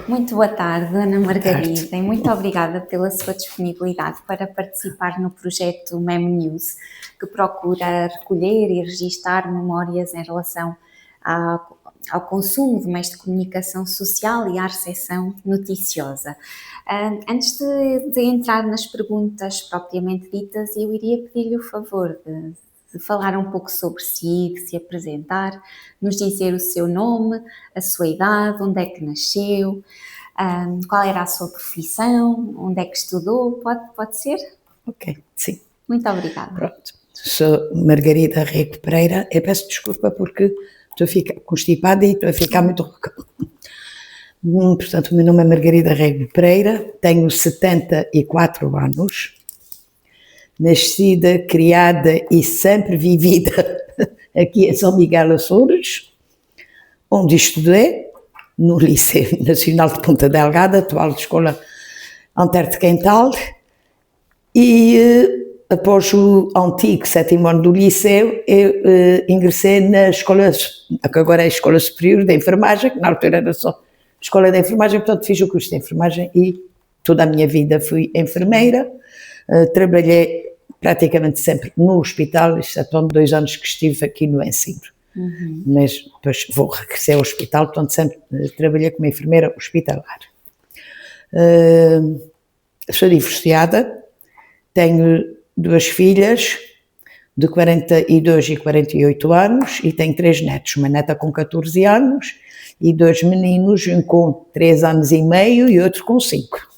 Muito boa tarde, Ana Boa tarde. Margarida, e muito obrigada pela sua disponibilidade para participar no projeto Mem News, que procura recolher e registar memórias em relação ao consumo de meios de comunicação social e à recepção noticiosa. Antes de entrar nas perguntas propriamente ditas, eu iria pedir-lhe o favor de falar um pouco sobre si, de se apresentar, nos dizer o seu nome, a sua idade, onde é que nasceu, qual era a sua profissão, onde é que estudou, pode ser? Ok, sim. Muito obrigada. Pronto. Sou Margarida Rego Pereira. Eu peço desculpa porque estou a ficar constipada e estou a ficar muito rouca. Portanto, o meu nome é Margarida Rego Pereira, tenho 74 anos, nascida, criada e sempre vivida aqui em São Miguel Açores, onde estudei no Liceu Nacional de Ponta Delgada, atual Escola Antero de Quental, e após o antigo 7º ano do Liceu, eu ingressei na escola, que agora é a Escola Superior de Enfermagem, que na altura era só Escola de Enfermagem, portanto fiz o curso de enfermagem e toda a minha vida fui enfermeira. Trabalhei praticamente sempre no hospital, exceto 2 anos que estive aqui no ensino. Mas depois vou regressar ao hospital, portanto sempre trabalhei como enfermeira hospitalar. Sou divorciada, tenho 2 filhas de 42 e 48 anos e tenho 3 netos, uma neta com 14 anos e 2 meninos, um com 3 anos e meio e outro com 5.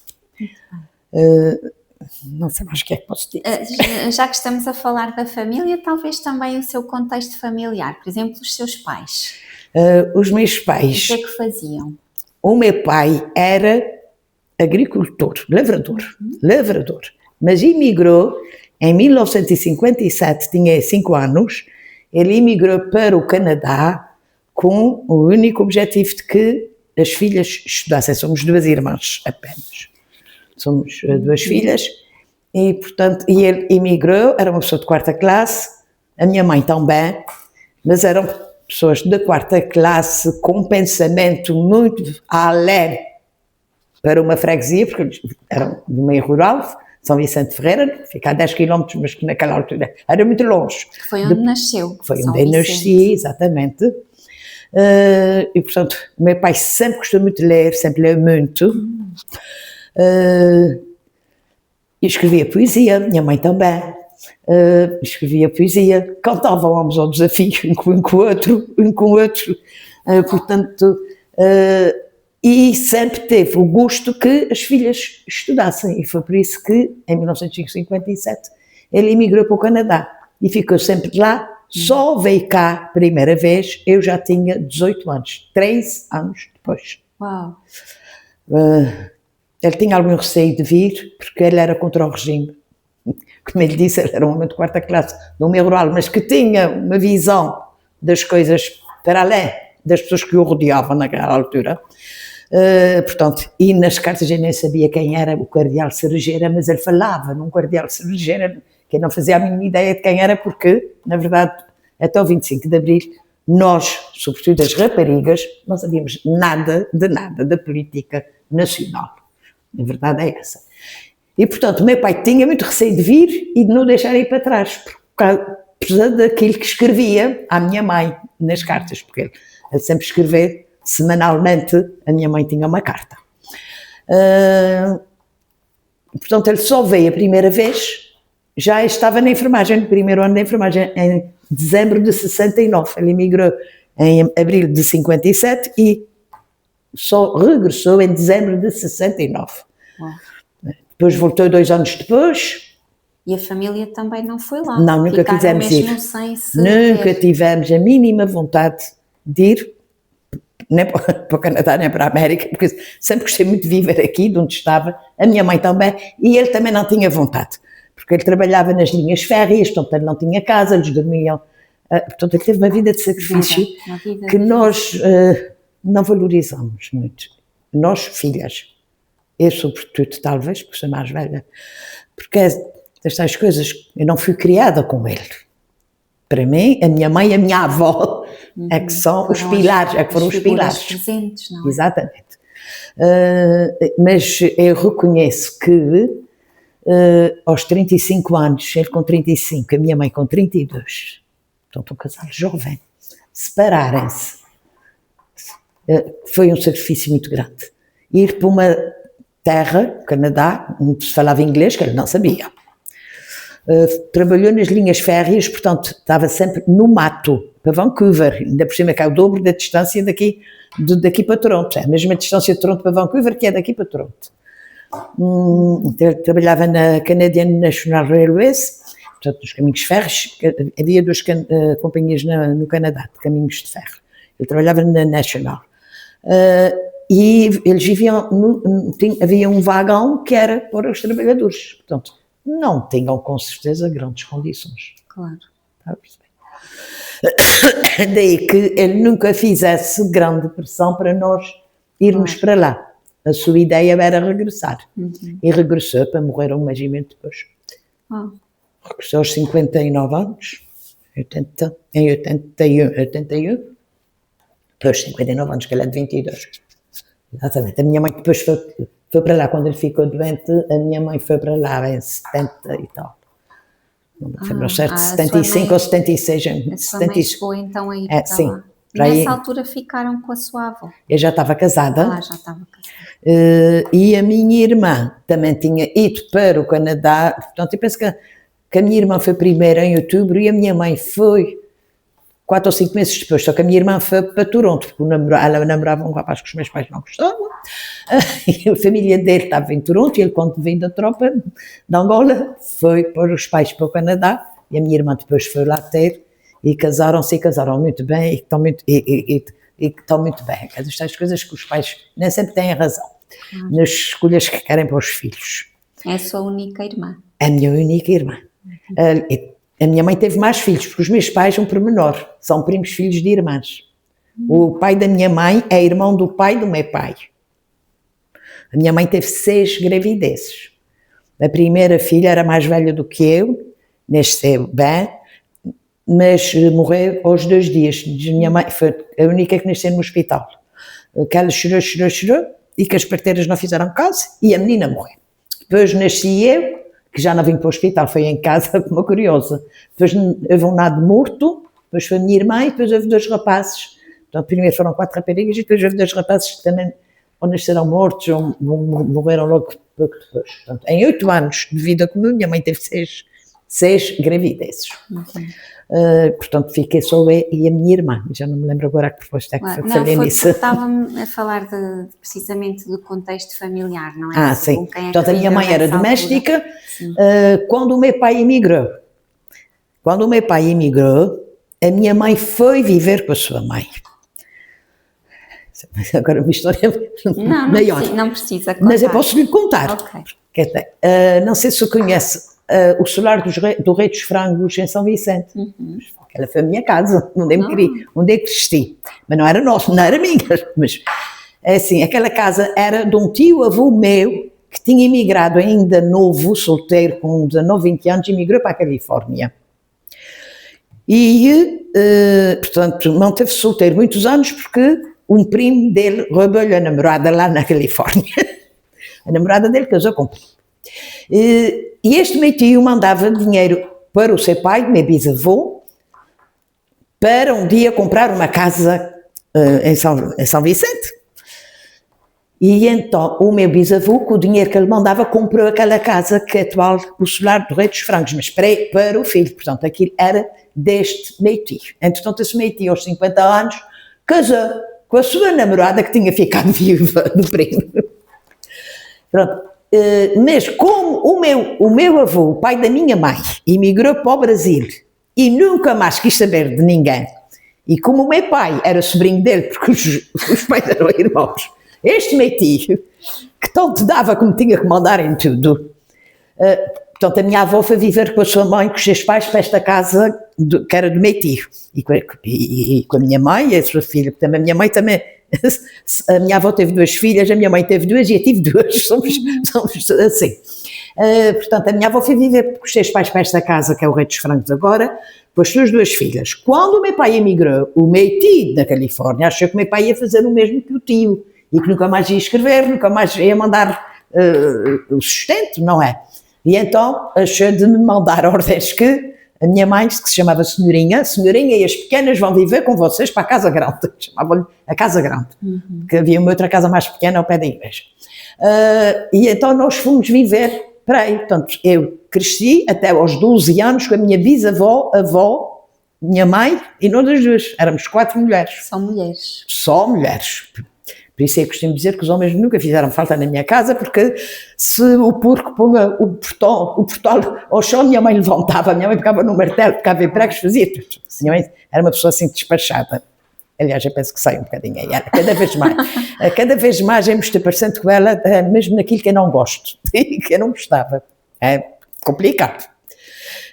Não sei mais o que é que posso dizer. Já que estamos a falar da família, talvez também o seu contexto familiar, por exemplo, os seus pais. Os meus pais... O que é que faziam? O meu pai era agricultor, lavrador, mas emigrou em 1957, tinha 5 anos, ele emigrou para o Canadá com o único objetivo de que as filhas estudassem. Somos 2 irmãs apenas. Somos 2 filhas e, portanto, ele emigrou, era uma pessoa de 4ª classe, a minha mãe também, mas eram pessoas de 4ª classe com um pensamento muito além para uma freguesia, porque eram do meio rural, São Vicente de Ferreira, fica a 10 km, mas que naquela altura era muito longe. Que foi onde nasceu. Foi onde eu nasci, exatamente. E, portanto, o meu pai sempre gostou muito de ler, sempre leu muito. E escrevia poesia, minha mãe também. Escrevia poesia, cantávamos ao desafio um com o outro. Portanto, e sempre teve o gosto que as filhas estudassem. E foi por isso que, em 1957, ele emigrou para o Canadá e ficou sempre lá. Só veio cá, primeira vez, eu já tinha 18 anos, 13 anos depois. Uau! Ele tinha algum receio de vir, porque ele era contra o regime. Como ele disse, ele era um homem de 4ª classe, do meio rural, mas que tinha uma visão das coisas para além das pessoas que o rodeavam naquela altura. Portanto, e nas cartas eu nem sabia quem era o cardeal Cerejeira, mas ele falava num cardeal Cerejeira, que eu não fazia a mínima ideia de quem era, porque, na verdade, até o 25 de Abril, nós, sobretudo as raparigas, não sabíamos nada da política nacional. A verdade é essa. E, portanto, meu pai tinha muito receio de vir e de não deixar ir para trás, por causa daquilo que escrevia à minha mãe nas cartas, porque ele sempre escreveu semanalmente, a minha mãe tinha uma carta. Portanto, ele só veio a primeira vez, já estava na enfermagem, no primeiro ano da enfermagem, em dezembro de 69. Ele emigrou em abril de 57 e só regressou em dezembro de 69. Depois voltou 2 anos depois. E a família também não foi lá? Não, nunca quisemos ir. Nunca tivemos a mínima vontade de ir, nem para o Canadá, nem para a América, porque sempre gostei muito de viver aqui, de onde estava, a minha mãe também, e ele também não tinha vontade, porque ele trabalhava nas linhas férreas, portanto ele não tinha casa, eles dormiam, portanto ele teve uma vida de sacrifício que nós não valorizamos muito, nós filhas, eu sobretudo talvez, porque sou mais velha, porque estas coisas, eu não fui criada com ele. Para mim, a minha mãe e a minha avó é que são os pilares, é que foram os pilares. Presentes, não é? Exatamente. Mas eu reconheço que aos 35 anos, ele com 35, a minha mãe com 32, portanto um casal jovem, separarem-se, foi um sacrifício muito grande. Ir para uma terra, Canadá, onde se falava inglês, que ele não sabia. Trabalhou nas linhas férreas, portanto estava sempre no mato, para Vancouver, ainda por cima que é o dobro da distância daqui para Toronto, é a mesma distância de Toronto para Vancouver que é daqui para Toronto. Trabalhava na Canadian National Railways, portanto nos caminhos de ferros, havia duas companhias no Canadá de caminhos de ferro, ele trabalhava na National. E eles viviam, havia um vagão que era para os trabalhadores, portanto não tinham com certeza grandes condições. Claro. Está a perceber? Daí que ele nunca fizesse grande pressão para nós irmos para lá. A sua ideia era regressar. E regressou para morrer um mês depois. Regressou aos 59 anos, em 81. Depois 59 anos, que ele é de 22. Exatamente. A minha mãe depois foi para lá, quando ele ficou doente, a minha mãe foi para lá em 70 e tal. Não me lembro certo, 75 ou 76. A sua mãe chegou então a ir para sim, lá. E nessa altura ficaram com a sua avó? Eu já estava casada. Já estava casada. E a minha irmã também tinha ido para o Canadá. Portanto, eu penso que a minha irmã foi primeiro em outubro e a minha mãe foi 4 ou 5 meses depois, só que a minha irmã foi para Toronto, porque ela namorava um rapaz que os meus pais não gostavam, e a família dele estava em Toronto, e ele, quando veio da tropa de Angola, foi pôr os pais para o Canadá, e a minha irmã depois foi lá ter, e casaram muito bem, e estão muito bem. Estas coisas que os pais nem sempre têm razão, nas escolhas que querem para os filhos. É a sua única irmã? É a minha única irmã. A minha mãe teve mais filhos, porque os meus pais são pormenor, são primos filhos de irmãs. O pai da minha mãe é irmão do pai do meu pai. A minha mãe teve 6 gravidezes. A primeira filha era mais velha do que eu, nasceu bem, mas morreu aos 2 dias. A minha mãe foi a única que nasceu no hospital. Que ela chorou, e que as parteiras não fizeram caso, e a menina morreu. Depois nasci eu, que já não vim para o hospital, foi em casa, como curiosa. Depois houve um nado morto, depois foi a minha irmã, e depois houve 2 rapazes. Então, primeiro foram 4 raparigas, e depois houve 2 rapazes que também ou nasceram mortos, ou morreram logo pouco depois. Portanto, em 8 anos de vida comum, minha mãe teve 6 gravidezes. Portanto, fiquei só eu e a minha irmã. Já não me lembro agora a que proposta é que falei nisso. Estava-me a falar precisamente do contexto familiar, não é? Sim. Portanto, a minha mãe era doméstica quando o meu pai emigrou. Quando o meu pai emigrou, a minha mãe foi viver com a sua mãe. Agora uma história maior. Não precisa contar. Mas eu posso lhe contar. Okay. Não sei se conhece o solar do Rei dos Frangos em São Vicente. Aquela foi a minha casa, onde eu cresci. Mas não era nossa, não era minha. Mas, assim, aquela casa era de um tio-avô meu que tinha emigrado ainda novo, solteiro, com 19, 20 anos, emigrou para a Califórnia. E, portanto, manteve-se solteiro muitos anos porque um primo dele roubou-lhe a namorada lá na Califórnia. A namorada dele casou com o primo. E este meu tio mandava dinheiro para o seu pai, meu bisavô, para um dia comprar uma casa em São Vicente. E então o meu bisavô, com o dinheiro que ele mandava, comprou aquela casa que é atual, o solar do Rei dos Frangos, mas para o filho. Portanto, aquilo era deste meu tio. Entretanto, esse meu tio, aos 50 anos, casou com a sua namorada que tinha ficado viúva do primo. Pronto. Mas como o meu avô, o pai da minha mãe, emigrou para o Brasil e nunca mais quis saber de ninguém, e como o meu pai era sobrinho dele, porque os pais eram irmãos, este meu tio, que tanto dava como tinha que mandar em tudo, portanto a minha avó foi viver com a sua mãe, com os seus pais, para esta casa que era do meu tio, e com a minha mãe e a sua filha, porque também a minha mãe também. A minha avó teve 2 filhas, a minha mãe teve 2 e eu tive 2, somos assim. Portanto, a minha avó foi viver com os seus pais para esta casa, que é o Rei dos Frangos agora, com as suas 2 filhas. Quando o meu pai emigrou, o meu tio da Califórnia achou que o meu pai ia fazer o mesmo que o tio, e que nunca mais ia escrever, nunca mais ia mandar o sustento, não é? E então achou de me mandar ordens que a minha mãe, que se chamava Senhorinha e as pequenas vão viver com vocês para a Casa Grande. Chamavam-lhe a Casa Grande, porque havia uma outra casa mais pequena ao pé da igreja. E então nós fomos viver para aí. Portanto, eu cresci até aos 12 anos com a minha bisavó, avó, minha mãe e nós as duas. Éramos 4 mulheres. Só mulheres. Só mulheres. Por isso eu costumo dizer que os homens nunca fizeram falta na minha casa, porque se o porco punha o portal ao chão, minha mãe levantava, minha mãe pegava no martelo, pegava em pregos, fazia tudo. Minha mãe era uma pessoa assim despachada. Aliás, eu penso que sai um bocadinho aí, cada vez mais eu me estou parecendo com ela, mesmo naquilo que eu não gosto, que eu não gostava. É complicado.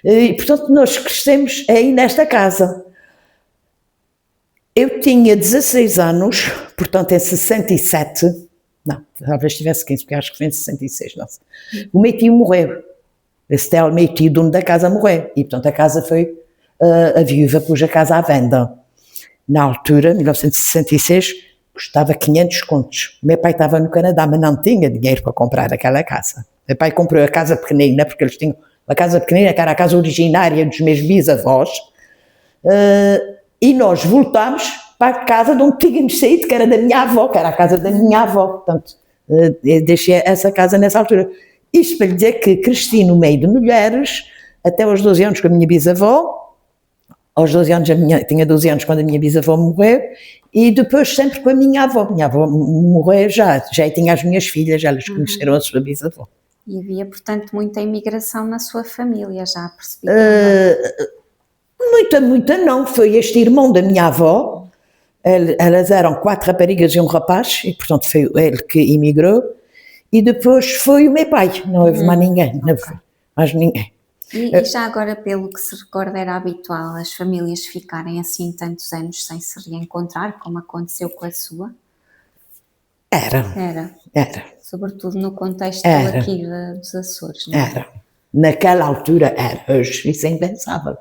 E, portanto, nós crescemos aí nesta casa. Eu tinha 16 anos, portanto em 67, não, talvez tivesse 15, porque acho que foi em 66, não sei. O meu tio morreu, esse tal meu tio, dono da casa, morreu, e portanto a casa foi, a viúva pôs a casa à venda. Na altura, 1966, custava 500 contos. Meu pai estava no Canadá, mas não tinha dinheiro para comprar aquela casa. Meu pai comprou a casa pequenina, porque eles tinham uma casa pequenina, que era a casa originária dos meus bisavós, e nós voltámos para a casa de onde tínhamos saído, que era da minha avó, que era a casa da minha avó. Portanto, eu deixei essa casa nessa altura. Isto para lhe dizer que cresci no meio de mulheres, até aos 12 anos com a minha bisavó. Aos 12 anos, tinha 12 anos quando a minha bisavó morreu, e depois sempre com a minha avó. Minha avó morreu já tinha as minhas filhas, elas conheceram a sua bisavó. E havia, portanto, muita imigração na sua família, já percebi. Muita não, foi este irmão da minha avó, elas eram 4 raparigas e um rapaz, e portanto foi ele que imigrou, e depois foi o meu pai, não houve mais ninguém, não houve mais ninguém. E já agora, pelo que se recorda, era habitual as famílias ficarem assim tantos anos sem se reencontrar, como aconteceu com a sua? Era. Sobretudo no contexto aqui dos Açores, não é? Era. Naquela altura era, hoje isso é impensável,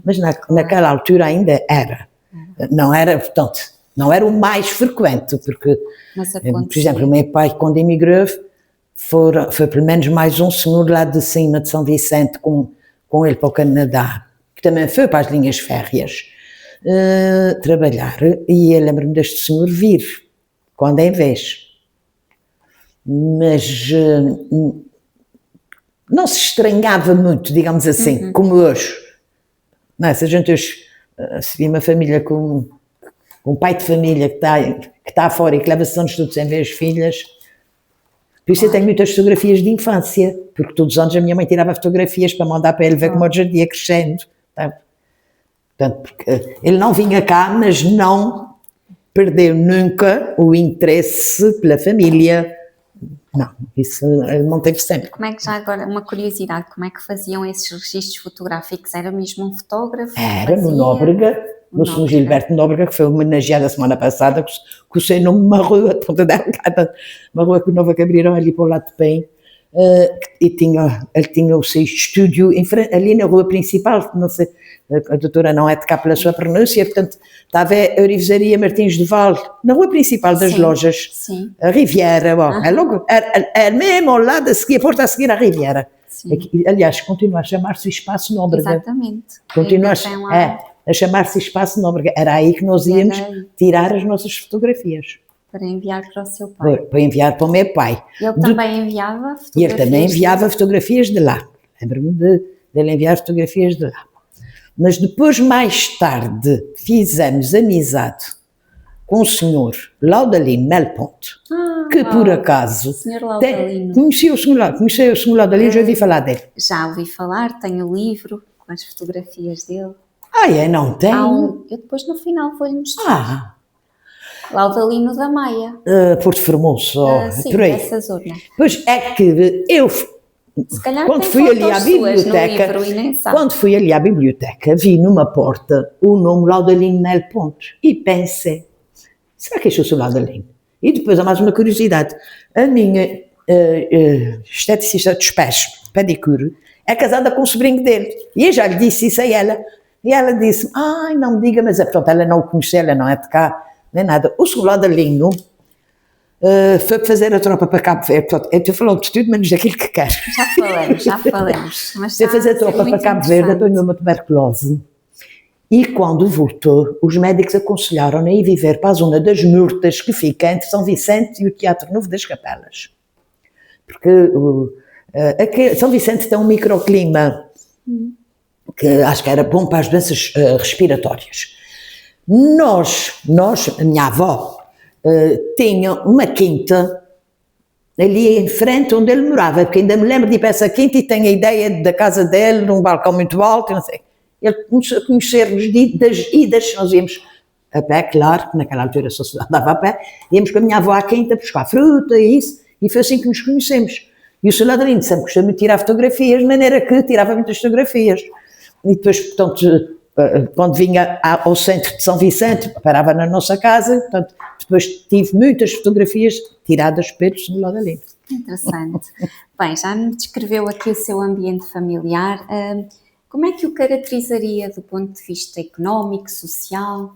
mas naquela altura ainda era. Não era, portanto, não era o mais frequente, porque, por exemplo, o meu pai, quando emigrou, foi pelo menos mais um senhor lá de cima de São Vicente com ele para o Canadá, que também foi para as linhas férreas trabalhar, e eu lembro-me deste senhor vir, quando em vez. Mas não se estranhava muito, digamos assim, como hoje. Não, se a gente hoje se vê uma família com um pai de família que está fora e que leva anos todos sem ver as filhas. Por isso eu tenho muitas fotografias de infância, porque todos os anos a minha mãe tirava fotografias para mandar para ele ver como o jardim ia crescendo. Tá? Portanto, porque ele não vinha cá, mas não perdeu nunca o interesse pela família. Não, isso ele manteve sempre. Como é que já agora, uma curiosidade, como é que faziam esses registros fotográficos? Era mesmo um fotógrafo? Era no Nóbrega, no Sr. Gilberto Nóbrega, que foi homenageado a semana passada, com o seu nome, uma rua de Ponta Delgada, uma rua nova que abriram ali para o lado de Pém, e ele tinha o seu estúdio ali na rua principal, não sei, a doutora não é de cá pela sua pronúncia, portanto, estava a Orivesaria Martins de Val, na rua principal das lojas, a Riviera, bom, é logo, é mesmo ao lado, a porta a seguir à Riviera. Aqui, aliás, continua a chamar-se Espaço Nóbrega. Exatamente. Continua a chamar-se Espaço Nóbrega. Era aí que nós íamos tirar as nossas fotografias. Para enviar para o seu pai. Para enviar para o meu pai. Ele também enviava fotografias? E ele também enviava fotografias de lá. Lembro-me dele enviar fotografias de lá. Mas depois, mais tarde, fizemos amizade com o senhor Laudalino Melponte, que por acaso conheceu o senhor Laudalino, já ouvi falar dele. Já ouvi falar, tenho o livro com as fotografias dele. Não tem? Eu depois no final vou-lhe mostrar. Laudalino da Maia. Porto Formoso, sim, por aí. Essa zona. Pois é que eu, quando fui ali à biblioteca, vi numa porta o nome Laudalino Melponte e pensei, será que este é o seu Laudalino? E depois há mais uma curiosidade, a minha esteticista dos pés, pedicure, é casada com o sobrinho dele, e eu já lhe disse isso a ela, e ela disse, não me diga, mas portanto ela não o conhece, ela não é de cá, nem nada. O seu Laudalino foi fazer a tropa para Cabo Verde. Portanto, eu estou falando de tudo menos daquilo que quero. Já falamos. Mas Foi fazer a tropa para Cabo Verde, apanhou uma tuberculose. E quando voltou, os médicos aconselharam-na a ir viver para a zona das Murtas, que fica entre São Vicente e o Teatro Novo das Capelas. Porque São Vicente tem um microclima que acho que era bom para as doenças respiratórias. A minha avó, tinha uma quinta ali em frente onde ele morava, porque ainda me lembro de ir para essa quinta e tenho a ideia da casa dele, num balcão muito alto, não sei. Ele começou a conhecer-nos das idas, nós íamos a pé, claro, que naquela altura só se andava a pé, íamos com a minha avó à quinta buscar fruta e isso, e foi assim que nos conhecemos. E o Sr. Ladrino sempre gostou de tirar fotografias, de maneira que tirava muitas fotografias. E depois, portanto, quando vinha ao centro de São Vicente, parava na nossa casa, portanto, depois tive muitas fotografias tiradas pelo Sr. Ladrino. Interessante. Bem, já me descreveu aqui o seu ambiente familiar. Como é que o caracterizaria do ponto de vista económico, social?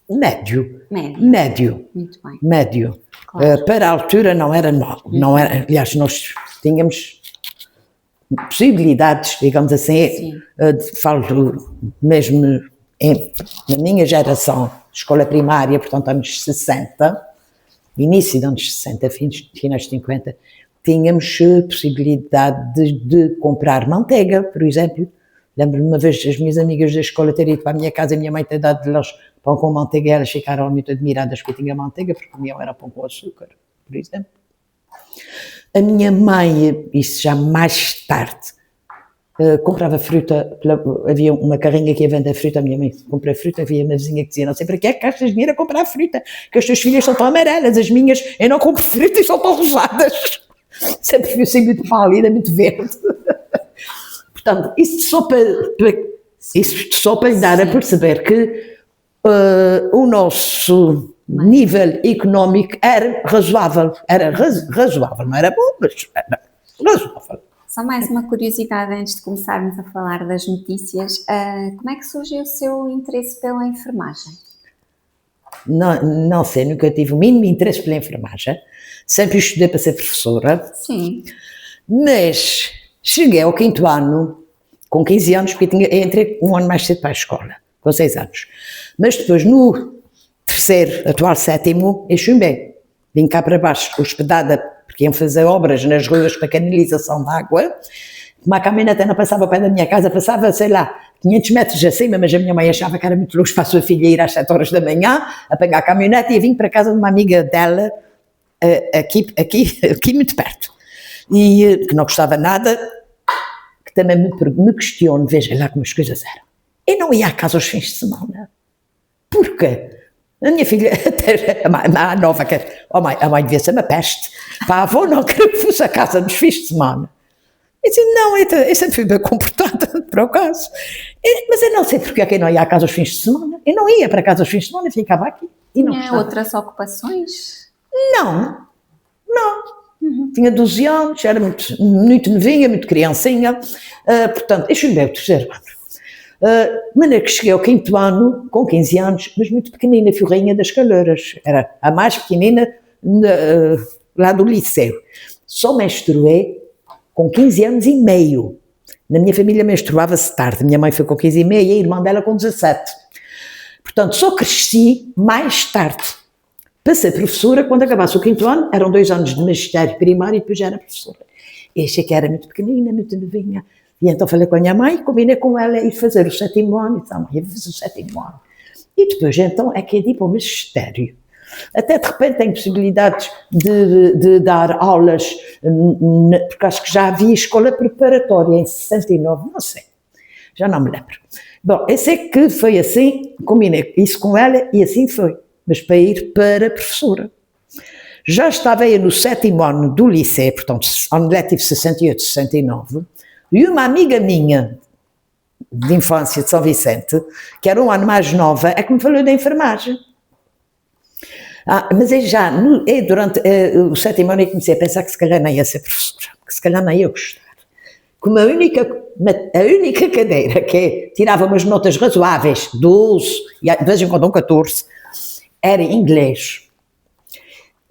Médio. Muito bem. Médio. Claro. Para a altura não era mal. Não era, aliás, nós tínhamos possibilidades, digamos assim, falo mesmo na minha geração, escola primária, portanto, anos 60, início dos anos 60, finais de 50, tínhamos possibilidade de comprar manteiga, por exemplo. Lembro-me uma vez as minhas amigas da escola terem ido para a minha casa e a minha mãe ter dado-lhes pão com manteiga e elas ficaram muito admiradas que eu tinha manteiga, porque comiam era pão com açúcar, por exemplo. A minha mãe, isso já mais tarde, comprava fruta, havia uma carrinha que ia vender fruta, a minha mãe comprava fruta, havia uma vizinha que dizia, não sei para que é que gastas dinheiro a comprar fruta, que as tuas filhas são tão amarelas, as minhas eu não compro fruta e são tão rosadas. Sempre fui assim muito pálida, muito verde. Portanto, isso só para lhe dar a perceber que o nosso nível económico era razoável, não era bom, mas era razoável. Só mais uma curiosidade antes de começarmos a falar das notícias, como é que surgiu o seu interesse pela enfermagem? Não sei, nunca tive o mínimo interesse pela enfermagem, sempre estudei para ser professora. Sim. Mas cheguei ao 5º ano, com 15 anos, porque entrei um ano mais cedo para a escola, com 6 anos. Mas depois, no 3º, atual 7º, eu chumbei. Vim cá para baixo, hospedada, porque iam fazer obras nas ruas para canalização de água. Uma caminhonete não passava ao pé da minha casa, passava, sei lá, 500 metros acima, mas a minha mãe achava que era muito longe para a sua filha ir às 7 horas da manhã, a pegar a caminhonete e vim para a casa de uma amiga dela, aqui muito perto. E que não gostava nada, que também me questiono, veja lá como as coisas eram. Eu não ia à casa aos fins de semana. Porquê? A minha filha, a nova, a mãe devia ser uma peste. Para a avó não queria que fosse a casa nos fins de semana. Eu disse, não, eu sempre fui bem comportada, por acaso. Mas eu não sei porque é que eu não ia à casa aos fins de semana. Eu não ia para casa aos fins de semana, ficava aqui. E não Tinha outras ocupações? Não. Tinha 12 anos, era muito novinha, muito criancinha. Portanto, eu cheguei ao 3º ano. De maneira que cheguei ao 5º ano, com 15 anos, mas muito pequenina, fui rainha das calheiras. Era a mais pequenina lá do liceu. Só menstruei com 15 anos e meio. Na minha família menstruava-se tarde. Minha mãe foi com 15 e meio e a irmã dela com 17. Portanto, só cresci mais tarde. Para ser professora, quando acabasse o 5º ano, eram 2 anos de magistério primário e depois já era professora. E achei que era muito pequenina, muito novinha. E então falei com a minha mãe, combinei com ela ir fazer o 7º ano. E disse, mãe, eu vou fazer o 7º ano. E depois, então, é que eu ia para o magistério. Até de repente tenho possibilidades de dar aulas, porque acho que já havia escola preparatória em 69, não sei, já não me lembro. Bom, eu sei que foi assim, combinei isso com ela e assim foi, mas para ir para professora. Já estava eu no 7º ano do liceu, portanto, ano letivo 68, 69, e uma amiga minha de infância de São Vicente, que era um ano mais nova, é que me falou da enfermagem. Mas eu durante o 7º ano eu comecei a pensar que se calhar não ia ser professora, que se calhar não ia gostar. Como a única cadeira que tirava umas notas razoáveis, 12, e de vez em quando 14, era inglês.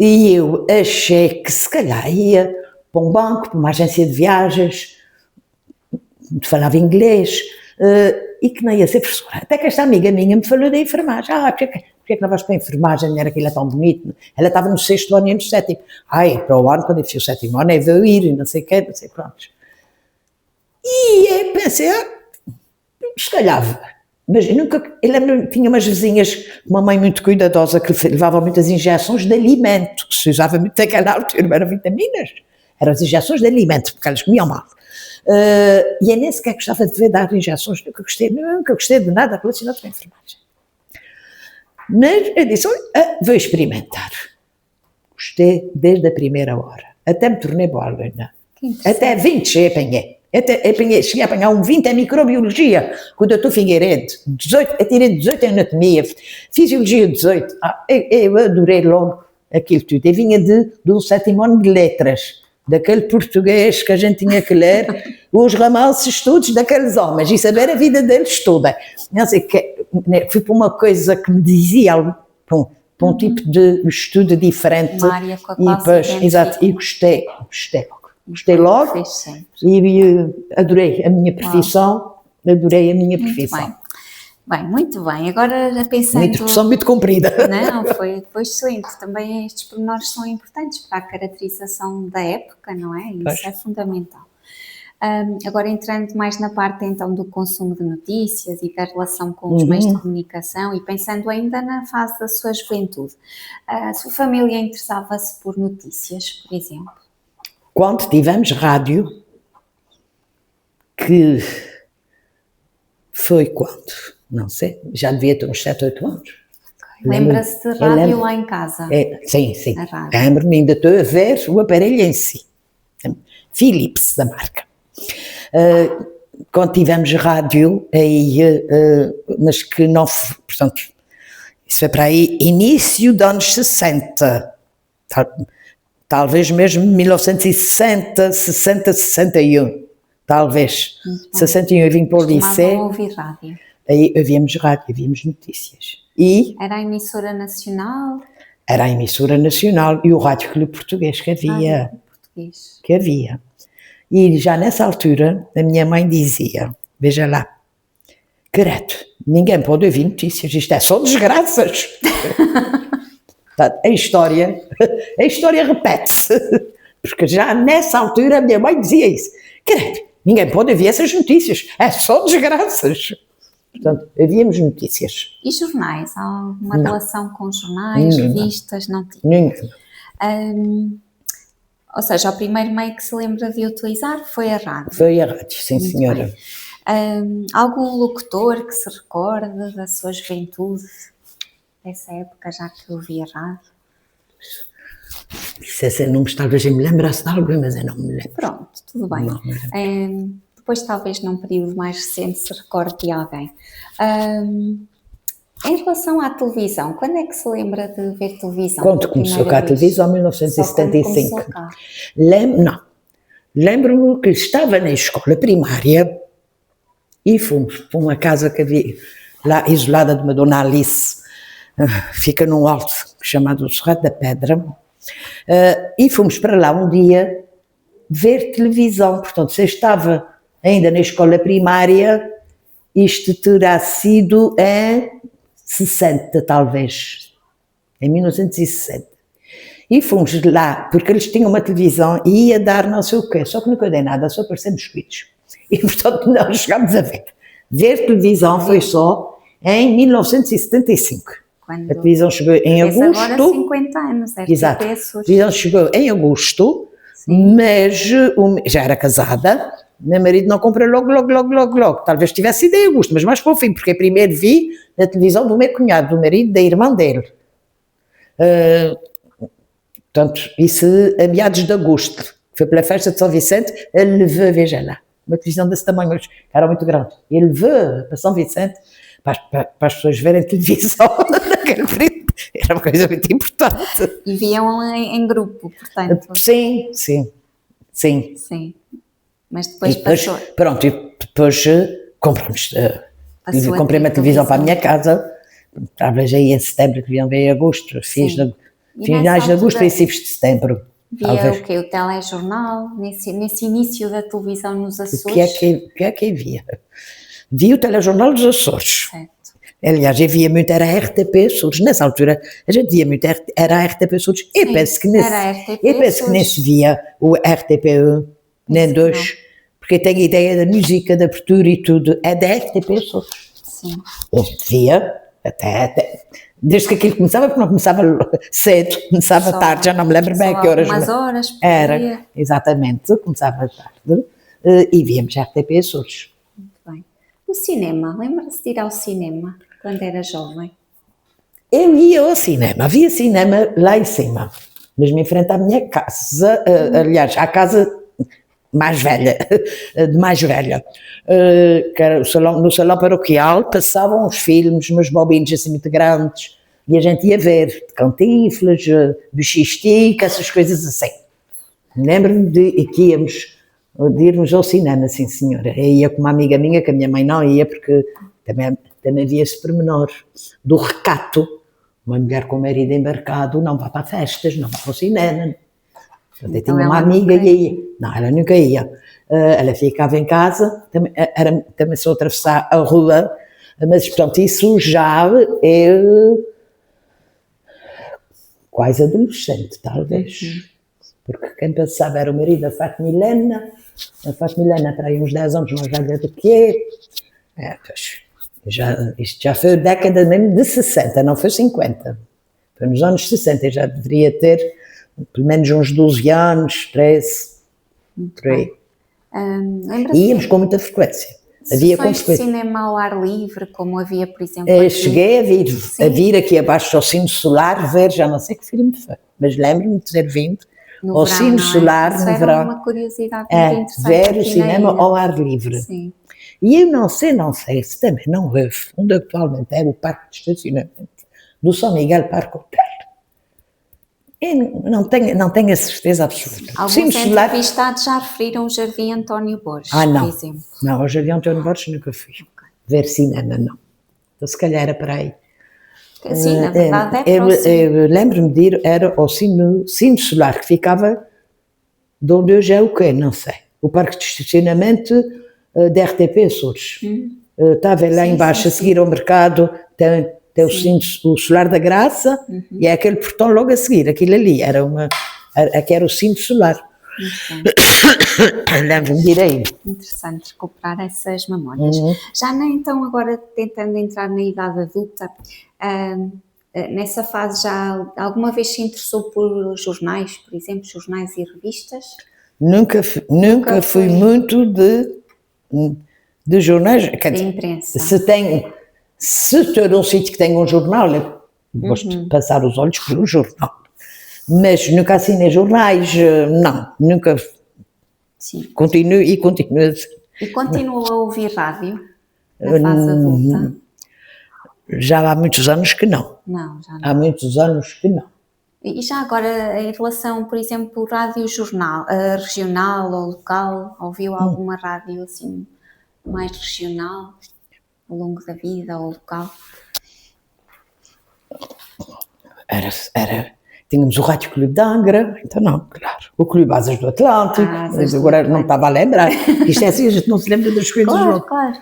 E eu achei que se calhar ia para um banco, para uma agência de viagens, falava inglês, e que não ia ser professora. Até que esta amiga minha me falou da enfermagem. Porque é que não vais para a enfermagem? A mulher, aquilo é tão bonito. Ela estava no 6º ano e no 7º. Para o ano, quando eu fiz o 7º ano, eu vou ir, e não sei o quê, não sei quantos. E eu pensei, se calhar. Mas eu tinha umas vizinhas, uma mãe muito cuidadosa, que levava muitas injeções de alimento, que se usava muito naquela altura, não eram vitaminas, eram as injeções de alimento, porque elas comiam mal. E eu nem sequer gostava de ver dar injeções, nunca gostei de nada relacionado com a enfermagem. Mas eu disse, olha, vou experimentar. Gostei desde a primeira hora, até me tornei boa aluna. Até 20 cheguei a apanhar um 20 em microbiologia, com o Dr. Figueiredo, 18, eu tirei 18 em anatomia, fisiologia 18, eu adorei logo aquilo tudo. Eu vinha do 7º ano de letras, daquele português que a gente tinha que ler, os ramalhos estudos daqueles homens, e saber a vida deles toda. Não sei, fui para uma coisa que me dizia, para um tipo de estudo diferente. Uma área com a qual se exato, e gostei logo e adorei a minha profissão, Muito bem. Agora pensando... Uma introdução muito comprida. Não, foi excelente. Também estes pormenores são importantes para a caracterização da época, não é? Isso é fundamental. Agora entrando mais na parte então do consumo de notícias e da relação com os meios de comunicação e pensando ainda na fase da sua juventude, a sua família interessava-se por notícias, por exemplo? Quando tivemos rádio, que foi quando? Não sei, já devia ter uns 7, 8 anos. Lembra-se de rádio lá em casa? Sim. Lembro-me, ainda estou a ver o aparelho em si. Philips, da marca. Quando tivemos rádio, mas que não, portanto, isso foi para aí, início dos anos 60, talvez mesmo 1960, 60, 61, talvez. 61 eu vim para o liceu. Ouvir rádio. Aí ouvíamos rádio, ouvíamos notícias. E era a emissora nacional? Era a emissora nacional e o Rádio Clube Português que havia. E já nessa altura a minha mãe dizia, veja lá, credo, ninguém pode ouvir notícias, isto é só desgraças. A história repete-se, porque já nessa altura a minha mãe dizia isso, credo, ninguém pode ouvir essas notícias, é só desgraças. Portanto, havíamos notícias. E jornais? Há uma relação com jornais, revistas? Não tinha? Nenhuma. Ou seja, o primeiro meio que se lembra de utilizar foi a rádio. Foi a rádio, sim senhora. Algum locutor que se recorde da sua juventude, dessa época já que ouvia rádio? Se nomes talvez eu me lembrasse de algo, mas eu não me lembro. Pronto, tudo bem. Não, depois talvez num período mais recente se recorde de alguém. Em relação à televisão, quando é que se lembra de ver televisão? Quando começou cá a televisão, em 1975. Lembro-me que estava na escola primária e fomos para uma casa que havia lá, isolada, de uma dona Alice, fica num alto chamado Cerrado da Pedra, e fomos para lá um dia ver televisão. Portanto, se eu estava ainda na escola primária, isto terá sido em 60, talvez, em 1960. E fomos lá, porque eles tinham uma televisão e ia dar não sei o quê, só que nunca dei nada, só aparecemos biscoitos. E, portanto, não chegámos a ver. Ver televisão foi só em 1975. Quando a televisão chegou em agosto. Agora 50 anos, é. Exato. A televisão chegou em agosto, sim. Mas já era casada. Meu marido não comprou logo. Talvez tivesse sido em agosto, mas mais para o fim, porque primeiro vi na televisão do meu cunhado, do marido da irmã dele. Portanto, isso a meados de agosto. Foi pela festa de São Vicente, ele levou, veja lá, uma televisão desse tamanho, mas era muito grande. Ele levou para São Vicente, para as pessoas verem televisão naquele período. Era uma coisa muito importante. E viam em grupo, portanto. Sim. Mas depois passou. Pronto, e depois compramos. Comprei uma televisão para a minha casa, talvez aí em setembro, que deviam ver em agosto, fiz E finais nessa de agosto, altura princípios de setembro, via talvez. o quê? O telejornal, nesse início da televisão nos O Açores? que é que havia? Vi o telejornal dos Açores. Certo. Aliás, eu via muito, era a RTP Açores. Nessa altura, a gente via muito, era a RTP Açores. Eu Sim, penso que era a RTP eu penso que nem Açores. se via o RTP1, nem Isso, 2, porque eu tenho a ideia da música, da abertura e tudo, é da RTP Açores. Sim. Eu via, até, desde que aquilo começava, porque não começava cedo, começava Só- tarde, já não me lembro bem só a que horas. algumas horas por Era, dia. exatamente, começava tarde, e víamos RTP Açores. Muito bem. O cinema, lembra-se de ir ao cinema quando era jovem? Eu ia ao cinema, havia cinema lá em cima, mesmo em frente à minha casa, aliás, à casa mais velha, de mais velha, que era no salão paroquial, passavam os filmes, nos bobinos assim muito grandes, e a gente ia ver, de Cantinflas, Bichestica, essas coisas assim. Lembro-me de de irmos ao cinema, sim senhora. Eu ia com uma amiga minha, que a minha mãe não ia, porque também havia esse pormenor do recato. Uma mulher com o marido embarcado não vai para festas, não vai para o cinema. Portanto, eu tinha uma ela amiga nunca e ia. Não, ela nunca ia. Ela ficava em casa, também só atravessar a rua, mas, portanto, isso já é quase adolescente, talvez. Porque quem pensava era o marido da Fátima Helena, a Fátima Helena para aí uns 10 anos mais velha do que eu. Pois, isto já foi a década mesmo de 60, não foi 50. Foi nos anos 60, eu já deveria ter pelo menos uns 12 anos, 13, por aí. Lembra-se Íamos com muita frequência. Havia com sessões de frequência. cinema ao ar livre, como havia, por exemplo, aqui? Cheguei a vir aqui abaixo ao Cine Solar, ver, já não sei que filme foi, mas lembro-me de ter vindo No ao verão, Cine não é? Solar Isso no era verão, uma curiosidade muito interessante ver o aqui na cinema ilha. ao ar livre. Sim. E eu não sei se também não houve, onde atualmente é o parque de estacionamento do São Miguel Parque Hotel. Eu não tenho a certeza absoluta. Alguns Cine Solar, entrevistados já referiram o Jardim António Borges, não, por exemplo. não, ao Jardim António Borges nunca fui. Ver cinema, não. Então se calhar era para aí. Sim, na verdade é próximo. Eu lembro-me de ir, era ao Cine Solar, que ficava de onde hoje é o quê? Não sei. O parque de estacionamento da RTP Açores. Estava lá Sim, embaixo, sim, a seguir ao mercado, tem o Solar da Graça, e é aquele portão logo a seguir, aquilo ali, era o Cine Solar. Lembro-me de ir aí. Interessante recuperar essas memórias. Já então, agora tentando entrar na idade adulta, nessa fase já alguma vez se interessou por jornais, por exemplo, jornais e revistas? Nunca fui foi. muito de jornais. Quer De dizer, imprensa. se estou num sítio que tem um jornal, eu gosto de passar os olhos por um jornal. Mas nunca assinei jornais, não, nunca. Sim. Continuo. E continuou a ouvir rádio na fase adulta? Já há muitos anos que não. Não, já não. Há muitos anos que não. E já agora, em relação, por exemplo, rádio jornal, regional ou local, ouviu alguma rádio assim mais regional ao longo da vida ou local? Tínhamos o Rádio Clube de Angra, então não, claro. O Clube Asas do Atlântico, mas agora não estava a lembrar. Isto é assim, a gente não se lembra das coisas. Claro.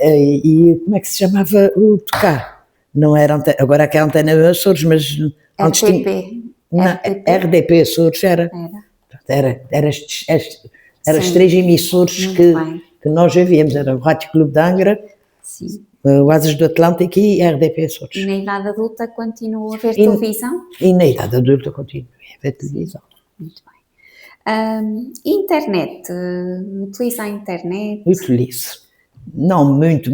E como é que se chamava o tocar? Não era agora aqui é a Antena Açores, mas antes RTP. RDP Açores era as três emissores que nós ouvíamos, era o Rádio Clube de Angra, sim, o Asas do Atlântico e RDP Açores. E na idade adulta continuou a ver televisão? E na idade adulta continuo a ver televisão. Muito bem. Internet, utiliza a internet? Utilizo. Não muito,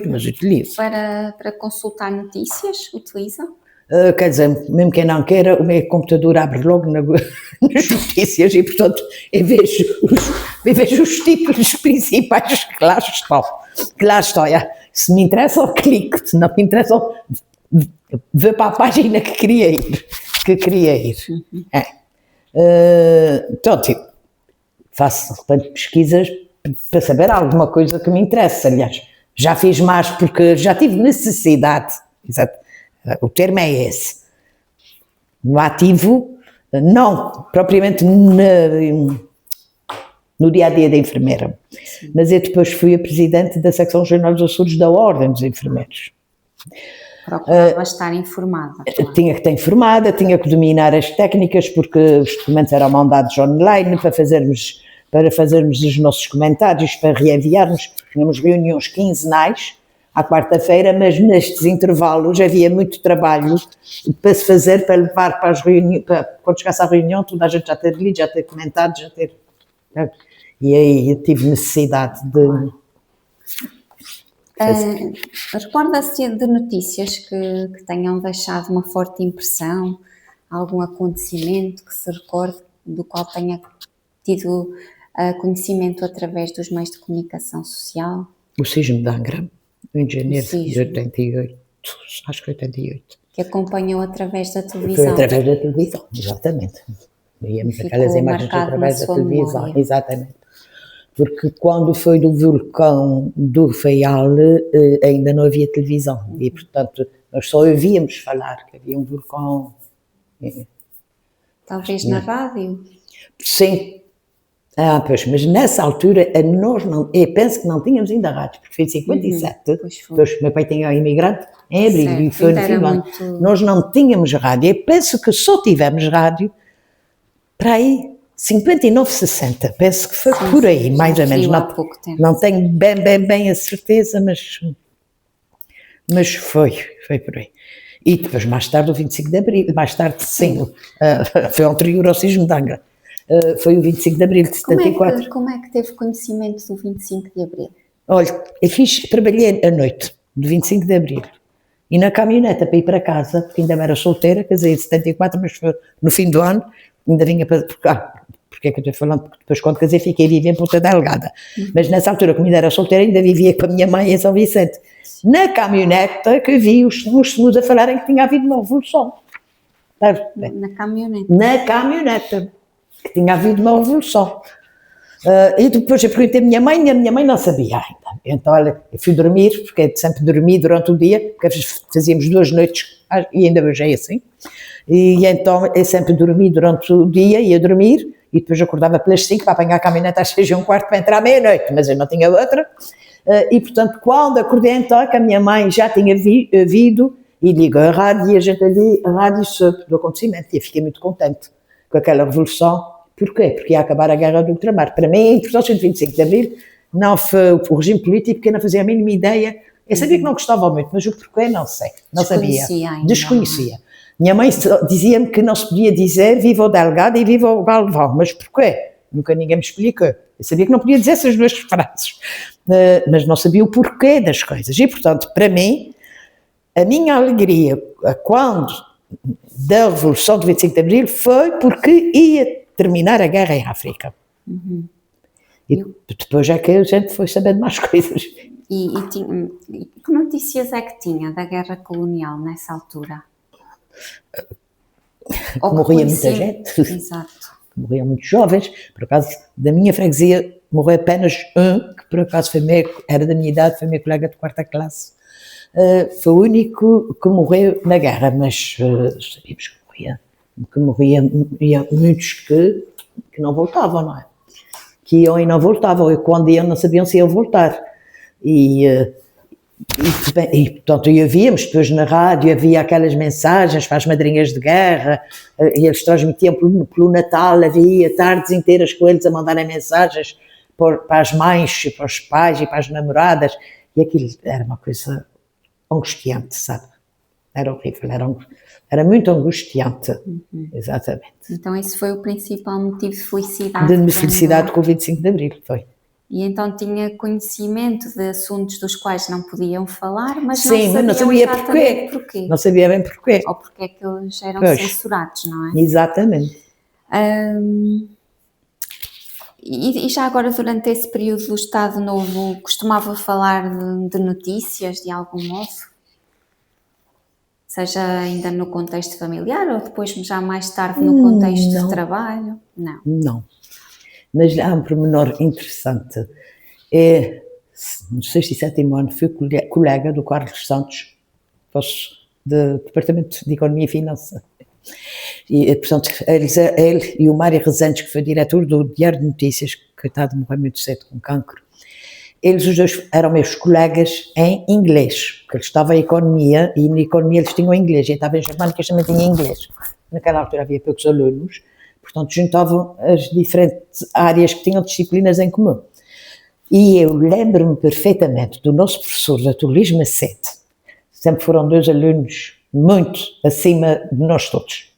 mas utilizo. Para consultar notícias, utiliza? Quer dizer, mesmo quem não queira, o meu computador abre logo nas notícias e, portanto, eu vejo os títulos principais que lá estão. Se me interessa, eu clico, se não me interessa, vou para a página que queria ir. Portanto, faço de repente pesquisas para saber alguma coisa que me interessa. Aliás, já fiz mais porque já tive necessidade, exato, o termo é esse, no ativo, não propriamente no dia-a-dia da enfermeira, mas eu depois fui a presidente da secção regional dos Açores da Ordem dos Enfermeiros. Procurava estar informada. Claro. Tinha que estar informada, tinha que dominar as técnicas, porque os documentos eram mandados online para fazermos os nossos comentários, para reenviarmos. Tínhamos reuniões quinzenais, à quarta-feira, mas nestes intervalos havia muito trabalho para se fazer, para levar para as reuniões, quando chegasse à reunião, toda a gente já ter lido, já ter comentado, já ter... E aí eu tive necessidade de... Recorda-se de notícias que tenham deixado uma forte impressão, algum acontecimento que se recorde, do qual tenha tido conhecimento através dos meios de comunicação social? O sismo de Angra, em janeiro de 88, acho que 88. Que acompanhou através da televisão. Foi através da televisão, exatamente. Víamos aquelas imagens através da televisão, memória. Exatamente. Porque quando foi do vulcão do Faial, ainda não havia televisão. E, portanto, nós só ouvíamos falar que havia um vulcão. Talvez na rádio? Sim. Pois, mas nessa altura, eu penso que não tínhamos ainda rádio, porque foi em 57. Depois, meu pai tinha imigrante em abril, certo, e foi no fim do ano. Nós não tínhamos rádio. Eu penso que só tivemos rádio para aí 59, 60, penso que foi por aí, mais ou menos. Não tenho bem a certeza, mas foi por aí. E depois, mais tarde, o 25 de Abril, mais tarde, sim, foi anterior ao sismo de Angra. Foi o 25 de Abril de 74. Como é que teve conhecimento do 25 de Abril? Olha, trabalhei à noite, do 25 de Abril, e na caminhoneta para ir para casa, porque ainda era solteira, casei em 74, mas foi no fim do ano, ainda vinha para... Porque é que eu estou falando? Porque depois, quando casei, fiquei a viver em Ponta Delgada. Mas nessa altura, como ainda era solteira, ainda vivia com a minha mãe em São Vicente. Na caminhoneta que vi os senhores a falarem que tinha havido uma revolução. Na caminhoneta? Na caminhoneta, que tinha havido uma revolução. E depois eu perguntei à minha mãe, e a minha mãe não sabia ainda. Então, olha, eu fui dormir, porque eu sempre dormi durante o dia, porque fazíamos 2 noites, e ainda hoje é assim. E então eu sempre dormi durante o dia, ia dormir, e depois acordava pelas 5 para apanhar a caminhoneta às 6h15 para entrar à meia-noite, mas eu não tinha outra. E portanto, quando acordei então, que a minha mãe já tinha vindo, e ligou a rádio, e a gente ali, a rádio soube do acontecimento, e eu fiquei muito contente com aquela revolução. Porquê? Porque ia acabar a guerra do ultramar. Para mim, a importância do 25 de Abril não foi o regime político, porque eu não fazia a mínima ideia. Eu sabia que não gostava muito, mas o porquê não sei, não sabia. Desconhecia. Minha mãe dizia-me que não se podia dizer viva o Delgado e viva o Galvão, mas porquê? Nunca ninguém me explicou. Eu sabia que não podia dizer essas 2 frases, mas não sabia o porquê das coisas. E, portanto, para mim, a minha alegria quando da Revolução de 25 de Abril foi porque ia terminar a guerra em África. E depois é que a gente foi sabendo mais coisas. E que notícias é que tinha da guerra colonial nessa altura? Morria muita gente. Exato. Morriam muitos jovens. Por acaso, da minha freguesia, morreu apenas um, que por acaso era da minha idade, foi meu colega de 4ª classe. Foi o único que morreu na guerra, mas sabíamos que morriam muitos que não voltavam, não é? Que iam e não voltavam, e quando iam não sabiam se iam voltar. E portanto, ouvíamos depois na rádio, havia aquelas mensagens para as madrinhas de guerra, e eles transmitiam pelo Natal, havia tardes inteiras com eles a mandarem mensagens para as mães, para os pais e para as namoradas, e aquilo era uma coisa angustiante, sabe? Era horrível, era muito angustiante, exatamente. Então esse foi o principal motivo de felicidade? De felicidade com o 25 de Abril, foi. E então tinha conhecimento de assuntos dos quais não podiam falar, mas sim, não sabia porquê. Não sabia bem porquê. Ou porque é que eles eram censurados, não é? Exatamente. E já agora, durante esse período do Estado Novo, costumava falar de notícias, de algum modo? Seja ainda no contexto familiar ou depois já mais tarde no contexto de trabalho? Não. Não. Mas há um pormenor interessante. No 6º e 7º ano fui colega do Carlos Santos, do Departamento de Economia e Finança. E, portanto, ele e o Mário Rezende, que foi diretor do Diário de Notícias, coitado, morreu muito cedo com cancro, eles os dois eram meus colegas em inglês, porque eles estavam em economia, e na economia eles tinham inglês, e eu estava em germânicas também tinha inglês. Naquela altura havia poucos alunos, portanto juntavam as diferentes áreas que tinham disciplinas em comum. E eu lembro-me perfeitamente do nosso professor de atualismo a 7, sempre foram 2 alunos muito acima de nós todos,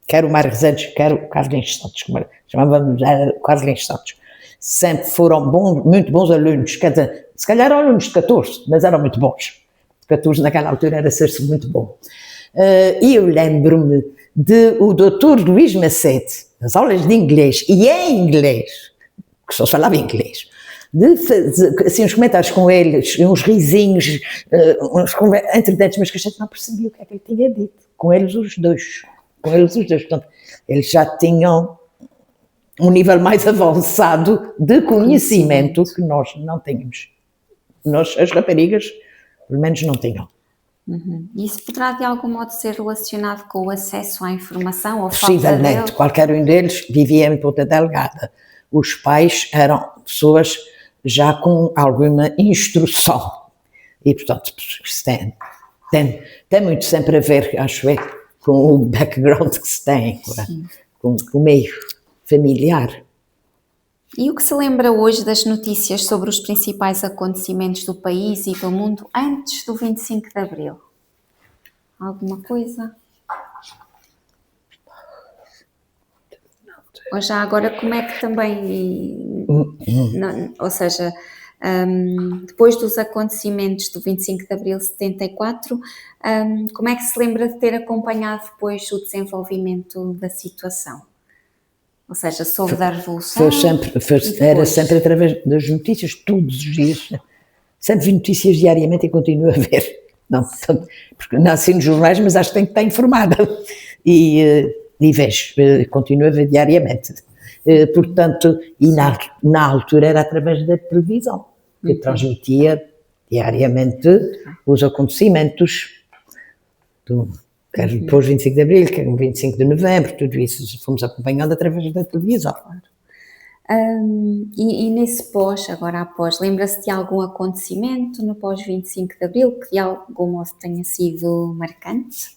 quer o Mário Rezende, quer o Carlos Santos, como chamávamos Carlos Santos. Sempre foram muito bons alunos, quer dizer, se calhar eram alunos de 14, mas eram muito bons. 14 naquela altura era ser-se muito bom. E eu lembro-me de o doutor Luís Macete, nas aulas de inglês, e em inglês, que só se falava inglês, de fazer assim, uns comentários com eles, uns risinhos, uns entretantos, mas que a gente não percebia o que é que ele tinha dito, com eles os dois. Portanto, eles já tinham um nível mais avançado de conhecimento que nós não tínhamos. Nós, as raparigas, pelo menos não tinham. Isso poderá de algum modo ser relacionado com o acesso à informação ou falta Possivelmente, dele? qualquer um deles vivia em Ponta Delgada. Os pais eram pessoas já com alguma instrução. E, portanto, isso tem muito sempre a ver, acho eu, com o background que se tem, com o meio familiar. E o que se lembra hoje das notícias sobre os principais acontecimentos do país e do mundo antes do 25 de Abril? Alguma coisa? Ou já agora, como é que também, ou seja, depois dos acontecimentos do 25 de Abril de 74, como é que se lembra de ter acompanhado depois o desenvolvimento da situação? Ou seja, soube da Revolução? Era sempre através das notícias, todos os dias. Sempre vi notícias diariamente e continuo a ver. Não, porque nasci nos jornais, mas acho que tenho que estar informada. E vejo, continuo a ver diariamente. Portanto, e na altura era através da televisão, que transmitia diariamente os acontecimentos quer depois 25 de Abril, quer 25 de Novembro, tudo isso fomos acompanhando através da televisão. E nesse pós, agora após, lembra-se de algum acontecimento no pós 25 de Abril que de algum modo tenha sido marcante?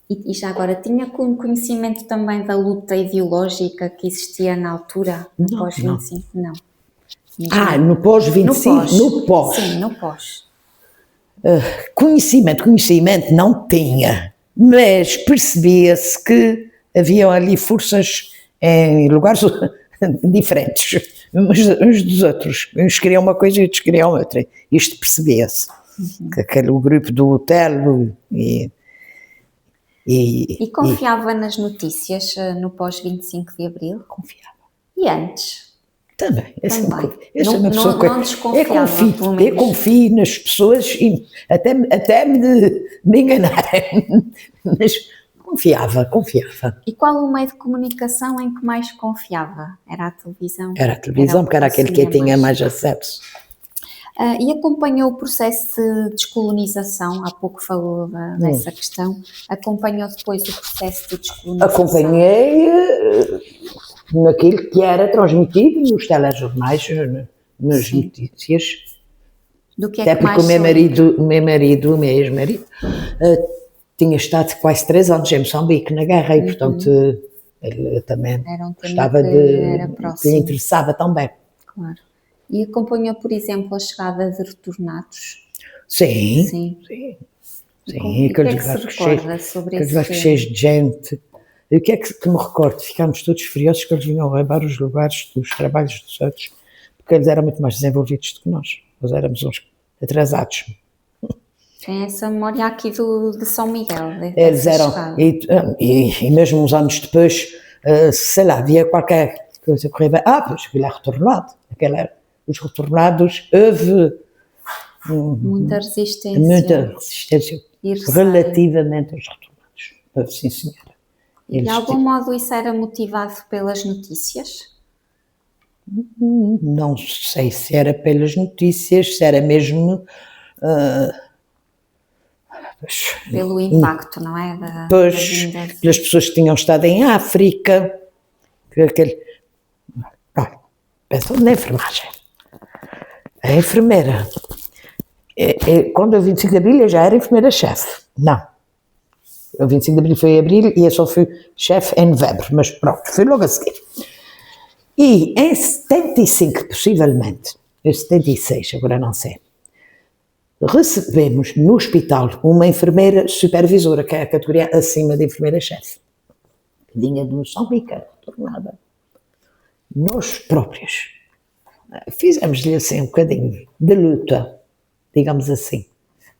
E já agora, tinha conhecimento também da luta ideológica que existia na altura, no pós 25? Não. No pós 25? No pós. Sim, no pós. Conhecimento não tinha, mas percebia-se que haviam ali forças em lugares diferentes, uns dos outros. Uns queriam uma coisa e outros queriam outra. Isto percebia-se. Que aquele grupo do hotel E confiava nas notícias no pós 25 de Abril? Confiava. E antes? Também. Essa é uma pessoa que não desconfiava, eu confio nas pessoas e até me enganarem, mas confiava. E qual o meio de comunicação em que mais confiava? Era a televisão? Era a televisão, porque era aquele que tinha mais acesso. E acompanhou o processo de descolonização, há pouco falou dessa questão, acompanhou depois o processo de descolonização? Acompanhei naquilo que era transmitido nos telejornais, nas notícias. Do que é até que porque mais o meu ex-marido, tinha estado quase 3 anos em Moçambique na guerra e, portanto, ele também gostava que lhe interessava também. Claro. E acompanhou, por exemplo, a chegada de retornados? Sim. E o que é que se recorda sobre esse tempo? Cheios de gente. E o que é que me recordo? Ficámos todos furiosos que eles vinham roubar os lugares dos trabalhos dos outros, porque eles eram muito mais desenvolvidos do que nós. Nós éramos uns atrasados. Tem essa memória aqui de São Miguel. Eles eram, e mesmo uns anos depois, sei lá, havia qualquer coisa que corria bem. Pois aquilo é retornado. Os retornados, houve muita resistência relativamente aos retornados. Houve, sim, senhora. E de algum modo isso era motivado pelas notícias? Não sei se era pelas notícias, se era mesmo Pelo impacto, não é? Pois, pelas pessoas que tinham estado em África, pensam na enfermagem. A enfermeira, quando eu 25 de Abril eu já era enfermeira-chefe, não. O 25 de Abril foi em Abril e eu só fui chefe em Novembro, mas pronto, fui logo a seguir. E em 75, possivelmente, em 76, agora não sei, recebemos no hospital uma enfermeira supervisora, que é a categoria acima de enfermeira-chefe. Vinha de Moçambique, tornada. Nós próprios fizemos-lhe assim um bocadinho de luta, digamos assim.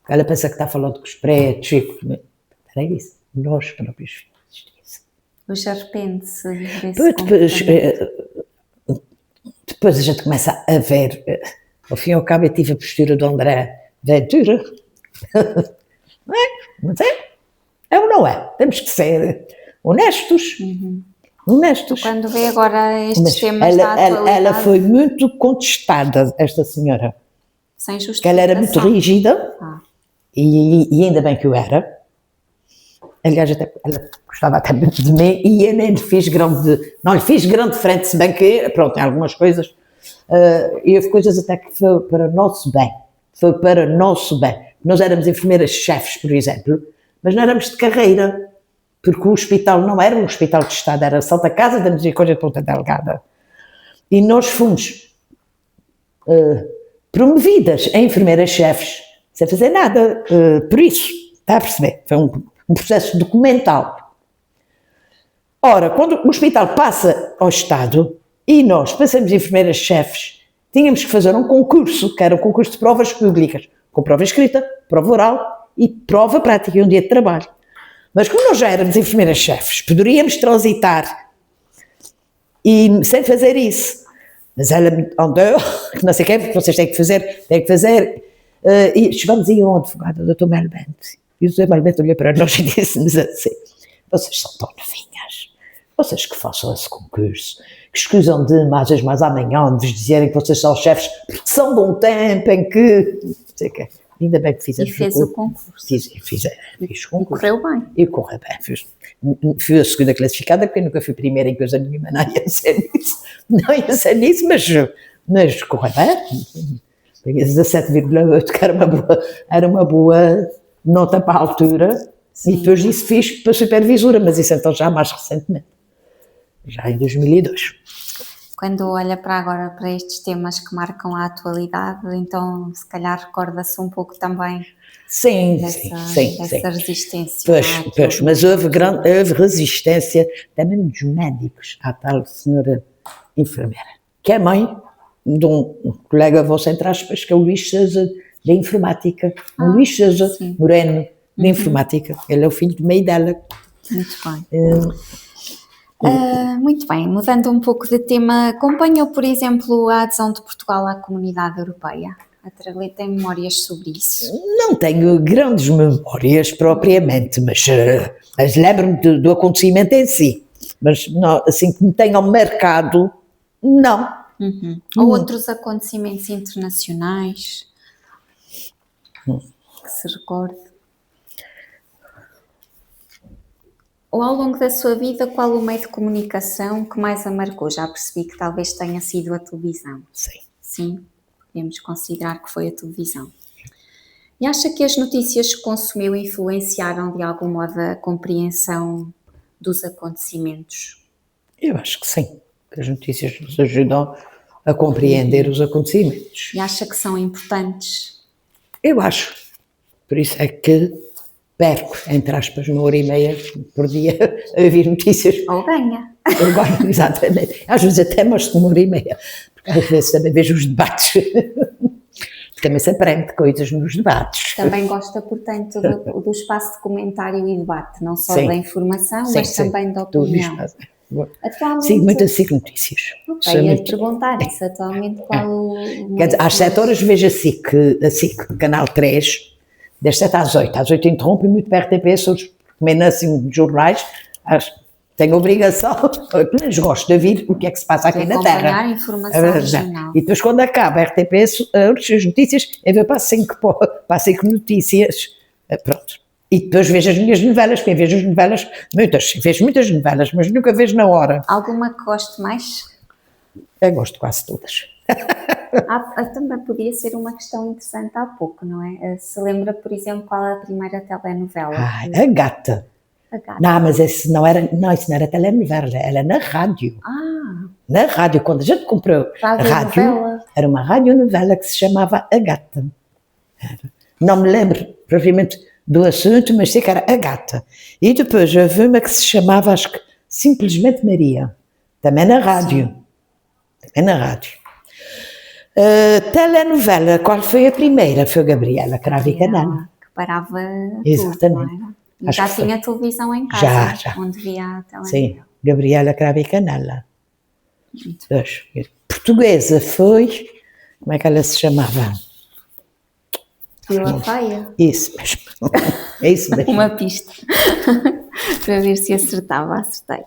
Ela pensa que está falando com os pretos, era isso, nós próprios fizemos isso. Hoje arrepende-se desse depois a gente começa a ver, ao fim e ao cabo eu tive a postura do André Ventura, não é? Mas é ou não é? Temos que ser honestos. Honestos. Quando vê agora estes temas da atualidade... Ela foi muito contestada, esta senhora. Sem justificação. Que ela era muito rígida, e ainda bem que eu era. Aliás, ela gostava até muito de mim, e eu nem lhe fiz não lhe fiz grande frente, se bem que, pronto, em algumas coisas, e houve coisas até que foi para o nosso bem. Foi para o nosso bem. Nós éramos enfermeiras-chefes, por exemplo, mas não éramos de carreira. Porque o hospital não era um hospital de Estado, era a Santa Casa da Misericórdia de Ponta Delgada. E nós fomos promovidas a enfermeiras-chefes, sem fazer nada por isso, está a perceber? Foi um processo documental. Ora, quando o hospital passa ao Estado e nós passamos enfermeiras-chefes, tínhamos que fazer um concurso, que era um concurso de provas públicas, com prova escrita, prova oral e prova prática, e um dia de trabalho. Mas como nós já éramos enfermeiras-chefes, poderíamos transitar e sem fazer isso. Mas ela me andou, não sei o que vocês têm que fazer. E chegamos aí a um advogado, o Dr. Melbente. E o Dr. Melbente olhou para nós e disse-nos assim: vocês são tão novinhas, vocês que façam esse concurso, que escusam de mais amanhã de vos dizerem que vocês são chefes, porque são de um tempo em que... Não sei o que. Ainda bem que fizemos. E fez o concurso. Fiz o concurso. E correu bem. E correu bem. Fui a segunda classificada, porque eu nunca fui primeira em coisa nenhuma, não ia ser nisso. Não ia ser nisso, mas correu bem. Peguei 17,8, que era uma boa nota para a altura. Sim. E depois disso fiz para supervisora, mas isso então já mais recentemente. Já em 2002. Quando olha agora para estes temas que marcam a atualidade, então se calhar recorda-se um pouco também dessa resistência. Pois, mas houve resistência também dos médicos à tal senhora enfermeira, que é mãe de um colega vosso, entre aspas, que é o Luís Sousa, da informática. O Luís Sousa Moreno, da informática. Ele é o filho do meio dela. Muito bem. Muito bem, mudando um pouco de tema, acompanhou, por exemplo, a adesão de Portugal à Comunidade Europeia? A Traglé tem memórias sobre isso? Não tenho grandes memórias propriamente, mas lembro-me do acontecimento em si. Mas não, assim que me tenham marcado, não. Ou outros acontecimentos internacionais que se recorde? Ou ao longo da sua vida, qual o meio de comunicação que mais a marcou? Já percebi que talvez tenha sido a televisão. Sim. Sim, podemos considerar que foi a televisão. E acha que as notícias que consumiu influenciaram de algum modo a compreensão dos acontecimentos? Eu acho que sim, que as notícias nos ajudam a compreender os acontecimentos. E acha que são importantes? Eu acho. Por isso é que perco, entre aspas, 1h30 por dia a ouvir notícias. Ou ganha. Exatamente. Às vezes até mais de 1h30, porque às vezes também vejo os debates. Também se aprende coisas nos debates. Também gosta, portanto, do espaço de comentário e debate, não só da informação, mas também da opinião. Atualmente, sim, muitas notícias. Ok, ia perguntar isso. Atualmente, qual o... Quer dizer, às 7 horas vejo a SIC, Canal 3, das 7 às 8. Às 8 interrompe muito para a RTP, sou comendo assim jornais, tenho a obrigação, pelo menos gosto de ouvir o que é que se passa aqui na Terra. Acompanhar a informação regional. E depois quando acaba a RTP, as notícias, eu vou para 5 notícias, pronto. E depois vejo as minhas novelas, quem vejo as novelas, vejo muitas novelas, mas nunca vejo na hora. Alguma que goste mais? Eu gosto de quase todas. Também podia ser uma questão interessante há pouco, não é? Se lembra, por exemplo, qual é a primeira telenovela? A Gata. A Gata. Não, mas isso não era telenovela, era na rádio. Na rádio, quando a gente comprou a rádio, era uma radionovela que se chamava A Gata. Não me lembro propriamente do assunto, mas sei que era A Gata. E depois houve uma que se chamava, acho que, simplesmente Maria. Também na rádio. Sim. Também na rádio. Telenovela, qual foi a primeira? Foi Gabriela Cravo e Canela. Que parava exatamente. Tudo, não era? Já tinha televisão em casa, já. onde via a telenovela. Sim, Gabriela Cravo e Canela. Portuguesa foi, como é que ela se chamava? Vila Feia? Isso mesmo. É isso mesmo. Uma pista. Para ver se acertava, acertei.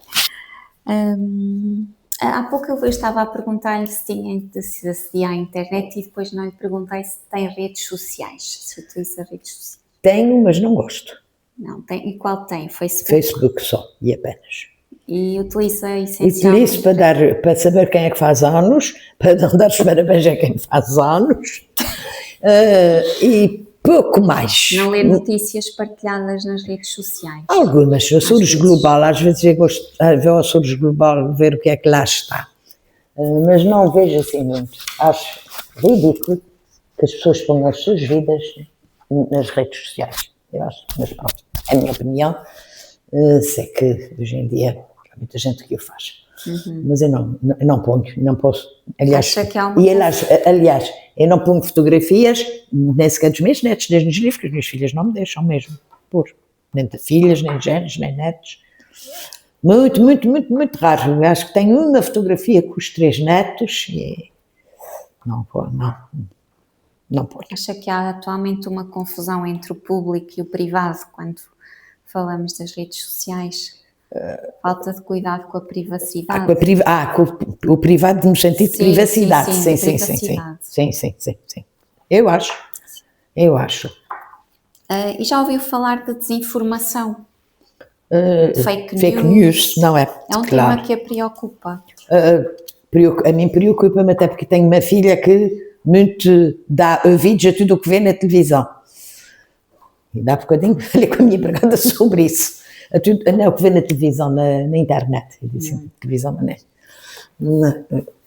Há pouco eu estava a perguntar-lhe se acedia à internet e depois não lhe perguntei se tem redes sociais, se utiliza redes sociais. Tenho, mas não gosto. Não, tem. E qual tem? Facebook? Facebook só, e apenas. E utiliza essencialmente... Utilizo para saber quem é que faz anos, para não dar os parabéns a quem faz anos, e pouco mais. Não lê notícias partilhadas nas redes sociais? Algumas, Açores Global, às vezes eu gosto de ver o Açores Global, ver o que é que lá está, mas não vejo assim muito. Acho ridículo que as pessoas ponham as suas vidas nas redes sociais, eu acho, mas pronto, é a minha opinião. Sei que hoje em dia há muita gente que o faz, mas eu não ponho, não posso. Aliás, aliás, eu não ponho fotografias, nem sequer dos meus netos, nem nos livros, que as minhas filhas não me deixam mesmo pôr, nem de filhas, nem de genros, nem netos. Muito, muito, muito, muito raro. Eu acho que tenho uma fotografia com os 3 netos e não ponho. Acha que há atualmente uma confusão entre o público e o privado quando falamos das redes sociais? Falta de cuidado com a privacidade. Com o privado no sentido de privacidade. Sim. Eu acho. E já ouviu falar de desinformação? Fake news, não é? É um tema que a preocupa. A mim preocupa-me até porque tenho uma filha que muito dá ouvidos a tudo o que vê na televisão. E dá bocadinho falei com a minha empregada sobre isso. Não é o que vê na televisão, na internet. Eu disse, televisão não é.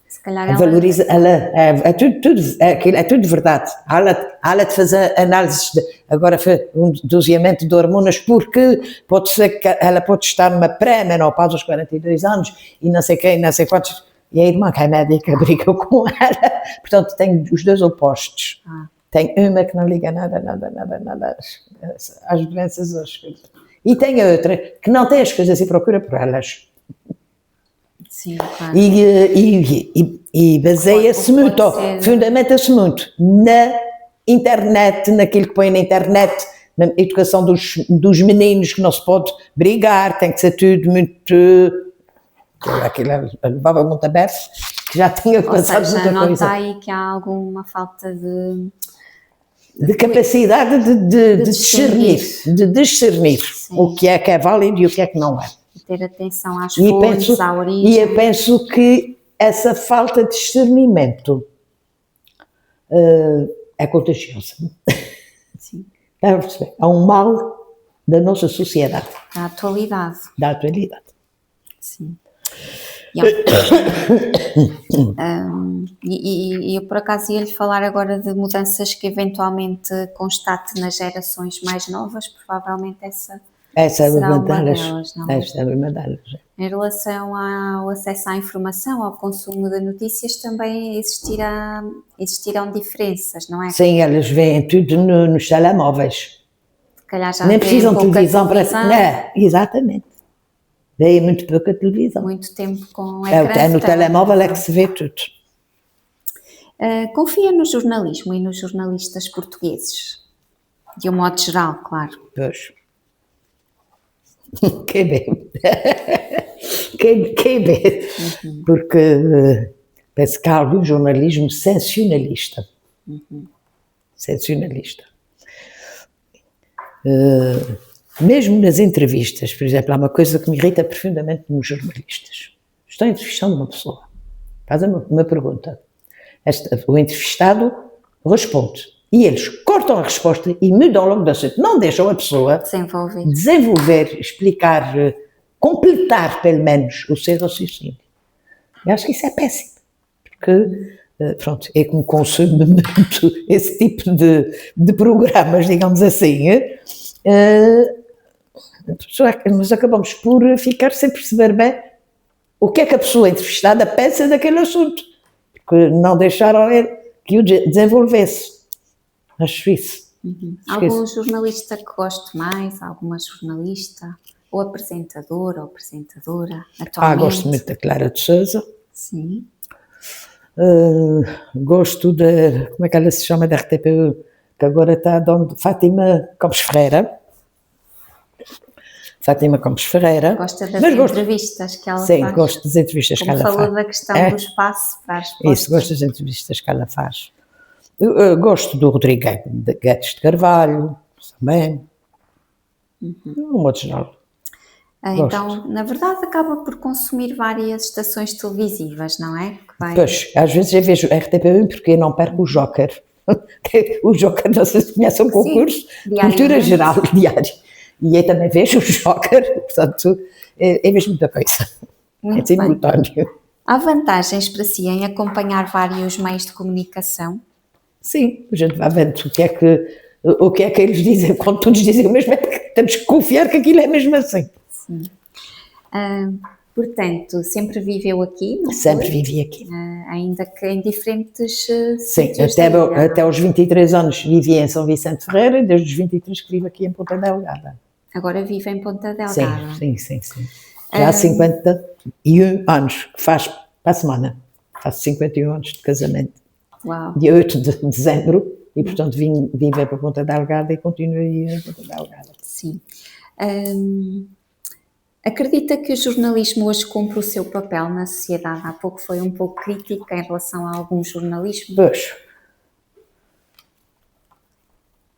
Se calhar valoriza, é tudo verdade. Ela de fazer análises, agora foi um doseamento de hormonas, porque pode ser que ela pode estar numa pré-menopausa aos 42 anos e não sei quem, não sei quantos. E a irmã, que é médica, brigou com ela. Portanto, tenho os dois opostos. Tem uma que não liga nada às doenças, às coisas. E tem outra que não tem as coisas e procura por elas. Sim, claro. E baseia-se muito, fundamenta-se muito na internet, naquilo que põe na internet, na educação dos meninos, que não se pode brigar, tem que ser tudo muito... Aquilo levava muito aberto, que já tinha passado muita coisa. Ou seja, nota aí que há alguma falta de capacidade de discernir o que é válido e o que é que não é. Ter atenção às fontes, à origem. E eu penso que essa falta de discernimento é contagiosa. Sim. Está a perceber? É um mal da nossa sociedade. Da atualidade. Sim. E eu por acaso ia-lhe falar agora de mudanças que eventualmente constate nas gerações mais novas, provavelmente essa será uma delas, não é? Esta é uma delas. Em relação ao acesso à informação, ao consumo de notícias, também existirão diferenças, não é? Sim, elas veem tudo nos telemóveis. Se calhar já nem precisam de televisão para... Não, exatamente. Veio muito pouca televisão. Muito tempo com ecrã. É no telemóvel é que se vê tudo. Confia no jornalismo e nos jornalistas portugueses? De um modo geral, claro. Pois. Quem vê. Quem vê. Porque penso que há algum jornalismo sensacionalista. Sensacionalista. mesmo nas entrevistas, por exemplo, há uma coisa que me irrita profundamente nos jornalistas. Estão entrevistando uma pessoa, fazem uma pergunta, o entrevistado responde, e eles cortam a resposta e mudam logo de assunto, não deixam a pessoa desenvolver, explicar, completar pelo menos o seu raciocínio. Eu acho que isso é péssimo, porque, pronto, é que me consume muito esse tipo de programas, digamos assim, mas acabamos por ficar sem perceber bem o que é que a pessoa entrevistada pensa daquele assunto, porque não deixaram ele que o desenvolvesse. Acho isso. Algum jornalista que goste mais? Alguma jornalista? Ou apresentador ou apresentadora? Atualmente? Gosto muito da Clara de Sousa. Sim. Gosto da, como é que ela se chama, da RTP, que agora está de Fátima Campos Ferreira. Fátima Campos Ferreira. Gosta das entrevistas que ela faz? Sim, gosto das entrevistas que ela faz. Como falou da questão do espaço para as respostas. Isso, gosto das entrevistas que ela faz. Gosto do Rodrigo Guedes de Carvalho, também. No modo geral. Então, na verdade, acaba por consumir várias estações televisivas, não é? Pois, às vezes eu vejo a RTP1 porque eu não perco o Joker. O Joker, não sei se conhece um concurso de cultura geral diário. E eu também vejo o Joker, portanto, é mesmo muita coisa. Muito é simultâneo. Há vantagens para si em acompanhar vários meios de comunicação? Sim, a gente vai vendo o que é que eles dizem, quando todos dizem o mesmo, é porque temos que confiar que aquilo é mesmo assim. Sim. Portanto, sempre viveu aqui? Não sempre vivi aqui. Ainda que em diferentes Sim, até aos 23 anos vivi em São Vicente Ferreira e desde os 23 que vivo aqui em Ponta Delgada. Agora vive em Ponta Delgada? Sim. Já há 51 anos, que faz para a semana. Faço 51 anos de casamento. Uau. Dia 8 de dezembro, e portanto vim para Ponta Delgada e continuo aí em Ponta Delgada. Sim. Acredita que o jornalismo hoje cumpre o seu papel na sociedade? Há pouco foi um pouco crítica em relação a algum jornalismo. Pois.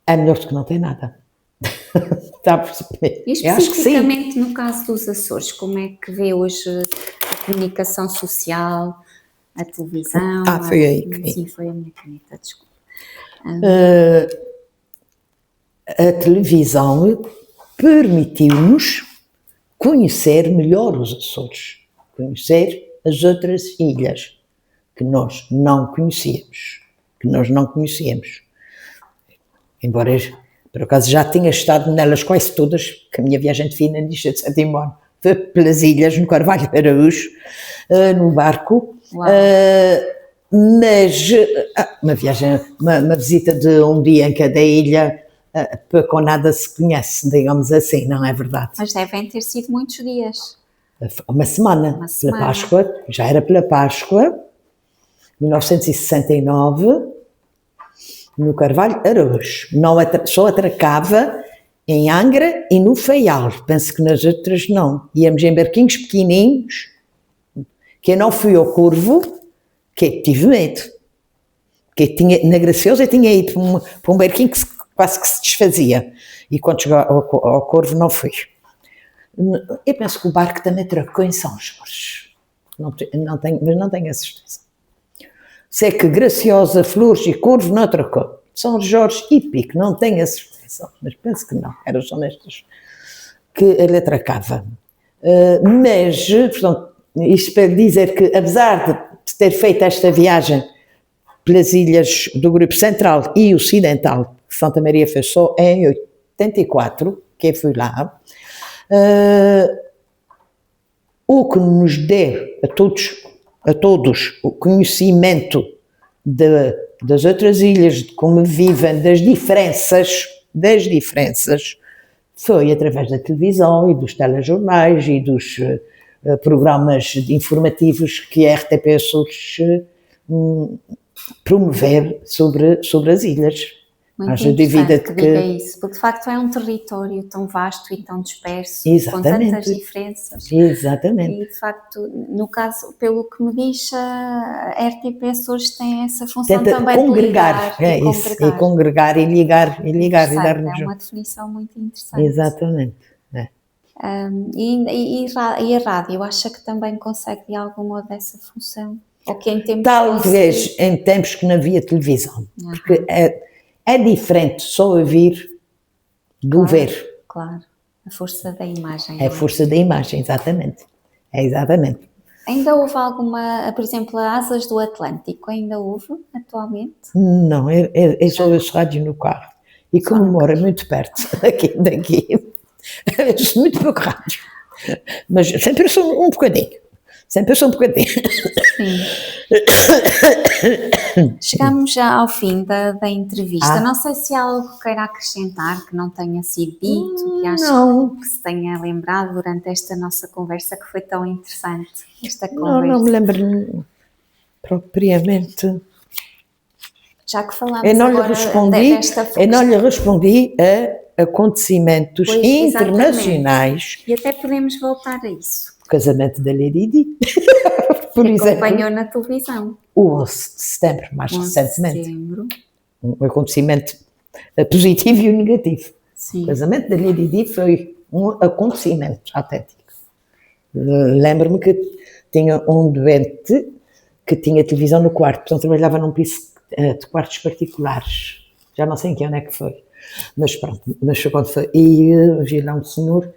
É melhor do que não tem nada. Está a perceber? E especificamente no caso dos Açores, como é que vê hoje a comunicação social, a televisão? Foi aí que... Sim, foi a minha caneta, desculpa. A televisão permitiu-nos conhecer melhor os Açores, conhecer as outras ilhas que nós não conhecíamos, embora por acaso já tinha estado nelas quase todas, que a minha viagem de finalista de sétimo ano foi pelas ilhas, no Carvalho de Araújo, num barco, mas uma visita de um dia em cada ilha, com nada se conhece, digamos assim, não é verdade? Mas devem ter sido muitos dias. Uma semana. Pela Páscoa, já era pela Páscoa, 1969, no Carvalho Araújo. Só atracava em Angra e no Faial, penso que nas outras não. Íamos em barquinhos pequenininhos, que eu não fui ao Corvo, que tive medo. Na Graciosa eu tinha ido para um barquinho que quase que se desfazia, e quando chegou ao Corvo não fui. Eu penso que o barco também atracou em São Jorge, mas não tenho a certeza. Sei que Graciosa, Flores e Corvo não atracou. São Jorge e Pico, não tenho a certeza, mas penso que não, eram só nestas que ele atracava. Mas, portanto, isto para dizer que, apesar de ter feito esta viagem pelas ilhas do Grupo Central e Ocidental, Santa Maria foi só em 84, que eu fui lá, o que nos deu a todos o conhecimento das outras ilhas, de como vivem, das diferenças, foi através da televisão e dos telejornais e dos programas informativos que a RTP Açores promover sobre as ilhas. Muito Haja interessante dúvida que de diga que... isso, porque de facto é um território tão vasto e tão disperso, com Exatamente. tantas diferenças. Exatamente. E de facto, no caso, pelo que me diz, a RTPS hoje tem essa função Tenta também congregar, de ligar é e isso, congregar. e congregar e ligar e Interessante, dar-nos é junto. uma definição muito interessante. Exatamente. É. E a rádio, acha que também consegue de algum modo essa função? Ou que em tempos Talvez em tempos que não havia televisão, porque é diferente só ouvir do ver. Claro, a força da imagem. É a força da imagem, exatamente. É exatamente. Ainda houve alguma, por exemplo, Asas do Atlântico, ainda houve atualmente? Não, eu só ouço rádio no carro. E como moro muito perto daqui, ouço muito pouco rádio. Mas sempre ouço um bocadinho. Sempre ouço um bocadinho. Sim. Chegamos já ao fim da entrevista. Não sei se há algo que queira acrescentar que não tenha sido dito, que acho que se tenha lembrado durante esta nossa conversa, que foi tão interessante, esta conversa. Não me lembro propriamente. Já que falámos agora desta força. Eu não lhe respondi a acontecimentos internacionais. E até podemos voltar a isso. O casamento da Lady Di, por exemplo. Acompanhou na televisão. O 11 de setembro, mais recentemente. Um acontecimento positivo e negativo. Sim. O casamento da Lady Di foi um acontecimento autêntico. Lembro-me que tinha um doente que tinha televisão no quarto, portanto trabalhava num piso de quartos particulares. Já não sei em que ano é que foi. Mas pronto, mas foi quando foi. E vi lá um senhor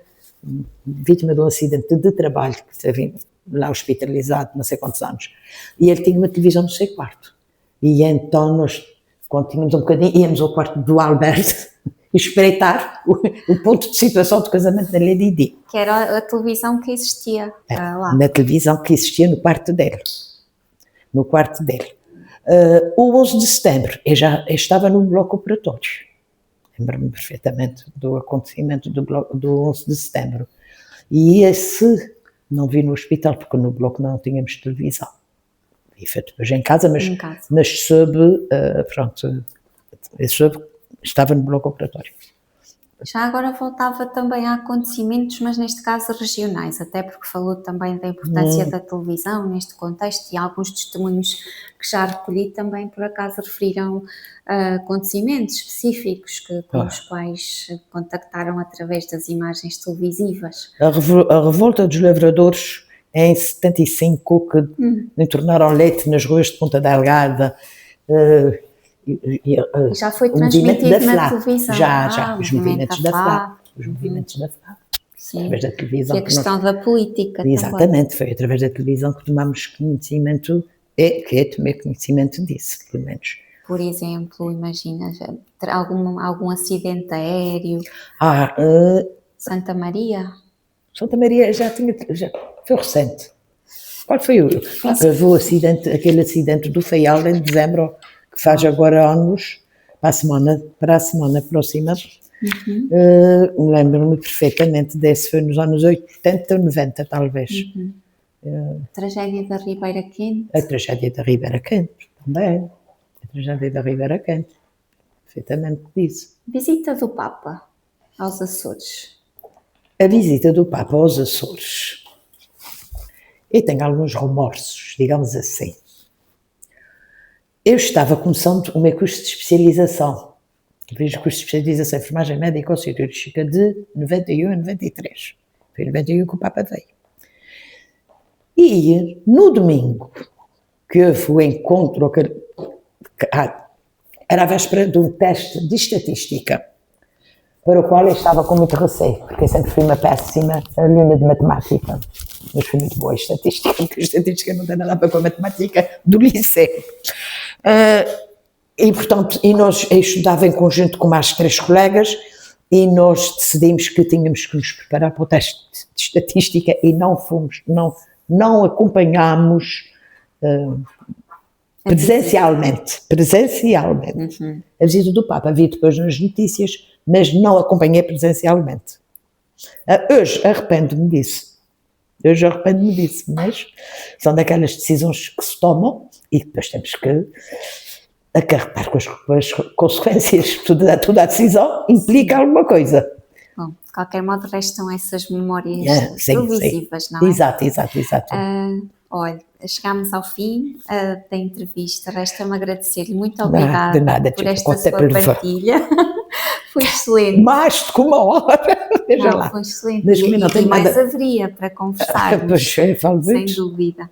vítima de um acidente de trabalho, que esteve lá hospitalizado, não sei quantos anos, e ele tinha uma televisão no seu quarto. E então nós, quando tínhamos um bocadinho, íamos ao quarto do Alberto espreitar o ponto de situação do casamento da Lady Di. Que era a televisão que existia lá. Na televisão que existia no quarto dele. No quarto dele. O 11 de setembro, eu estava no bloco operatório. Lembro-me perfeitamente do acontecimento do 11 de setembro. E esse não vi no hospital, porque no bloco não tínhamos televisão. Vi depois em casa, mas soube, pronto, estava no bloco operatório. Já agora voltava também a acontecimentos, mas neste caso regionais, até porque falou também da importância da televisão neste contexto, e alguns testemunhos que já recolhi também por acaso referiram acontecimentos específicos com os quais contactaram através das imagens televisivas. A revolta dos lavradores em 75, que entornaram leite nas ruas de Ponta Delgada, já foi transmitido na televisão. Já, os movimentos da FLA. Os movimentos da FLA. Sim. Através da televisão. E a questão da política. Exatamente, foi através da televisão que tomamos conhecimento, que eu tomei conhecimento disso, pelo menos. Por exemplo, imagina, algum acidente aéreo? Santa Maria? Santa Maria já foi recente. Qual foi aquele acidente do Faial em dezembro, que faz agora anos, para a semana próxima. Lembro-me perfeitamente desse, foi nos anos 80 ou 90, talvez. Tragédia da Ribeira Quente. A tragédia da Ribeira Quente, também. A tragédia da Ribeira Quente, perfeitamente disso. Visita do Papa aos Açores. A visita do Papa aos Açores. Eu tenho alguns remorsos, digamos assim. Eu estava começando o meu curso de especialização. Fiz o curso de especialização em enfermagem médica ou cirúrgica de 91 a 93. Foi em 91 que o Papa veio. E no domingo, que houve o encontro, era a véspera de um teste de estatística, para o qual eu estava com muito receio, porque eu sempre fui uma péssima aluna de matemática. Mas fui muito boa em estatística, porque a estatística não tem nada a ver com a matemática do liceu. E, portanto, eu estudava em conjunto com mais 3 colegas, e nós decidimos que tínhamos que nos preparar para o teste de estatística e não acompanhámos presencialmente. A visita do Papa vi depois nas notícias, mas não acompanhei presencialmente. Hoje arrependo-me disso, mas são daquelas decisões que se tomam e depois temos que acarretar com as consequências, toda a decisão implica alguma coisa. Bom, de qualquer modo restam essas memórias Sim, televisivas, não é? Exato. Olha, chegámos ao fim da entrevista, resta-me agradecer-lhe, muito obrigada De nada, por tipo, esta até sua pelo partilha, foi excelente. Mais do que uma hora, veja lá. Foi excelente, Mas também não e tenho mais nada. haveria para conversarmos, Pois, falo sem muito. dúvida.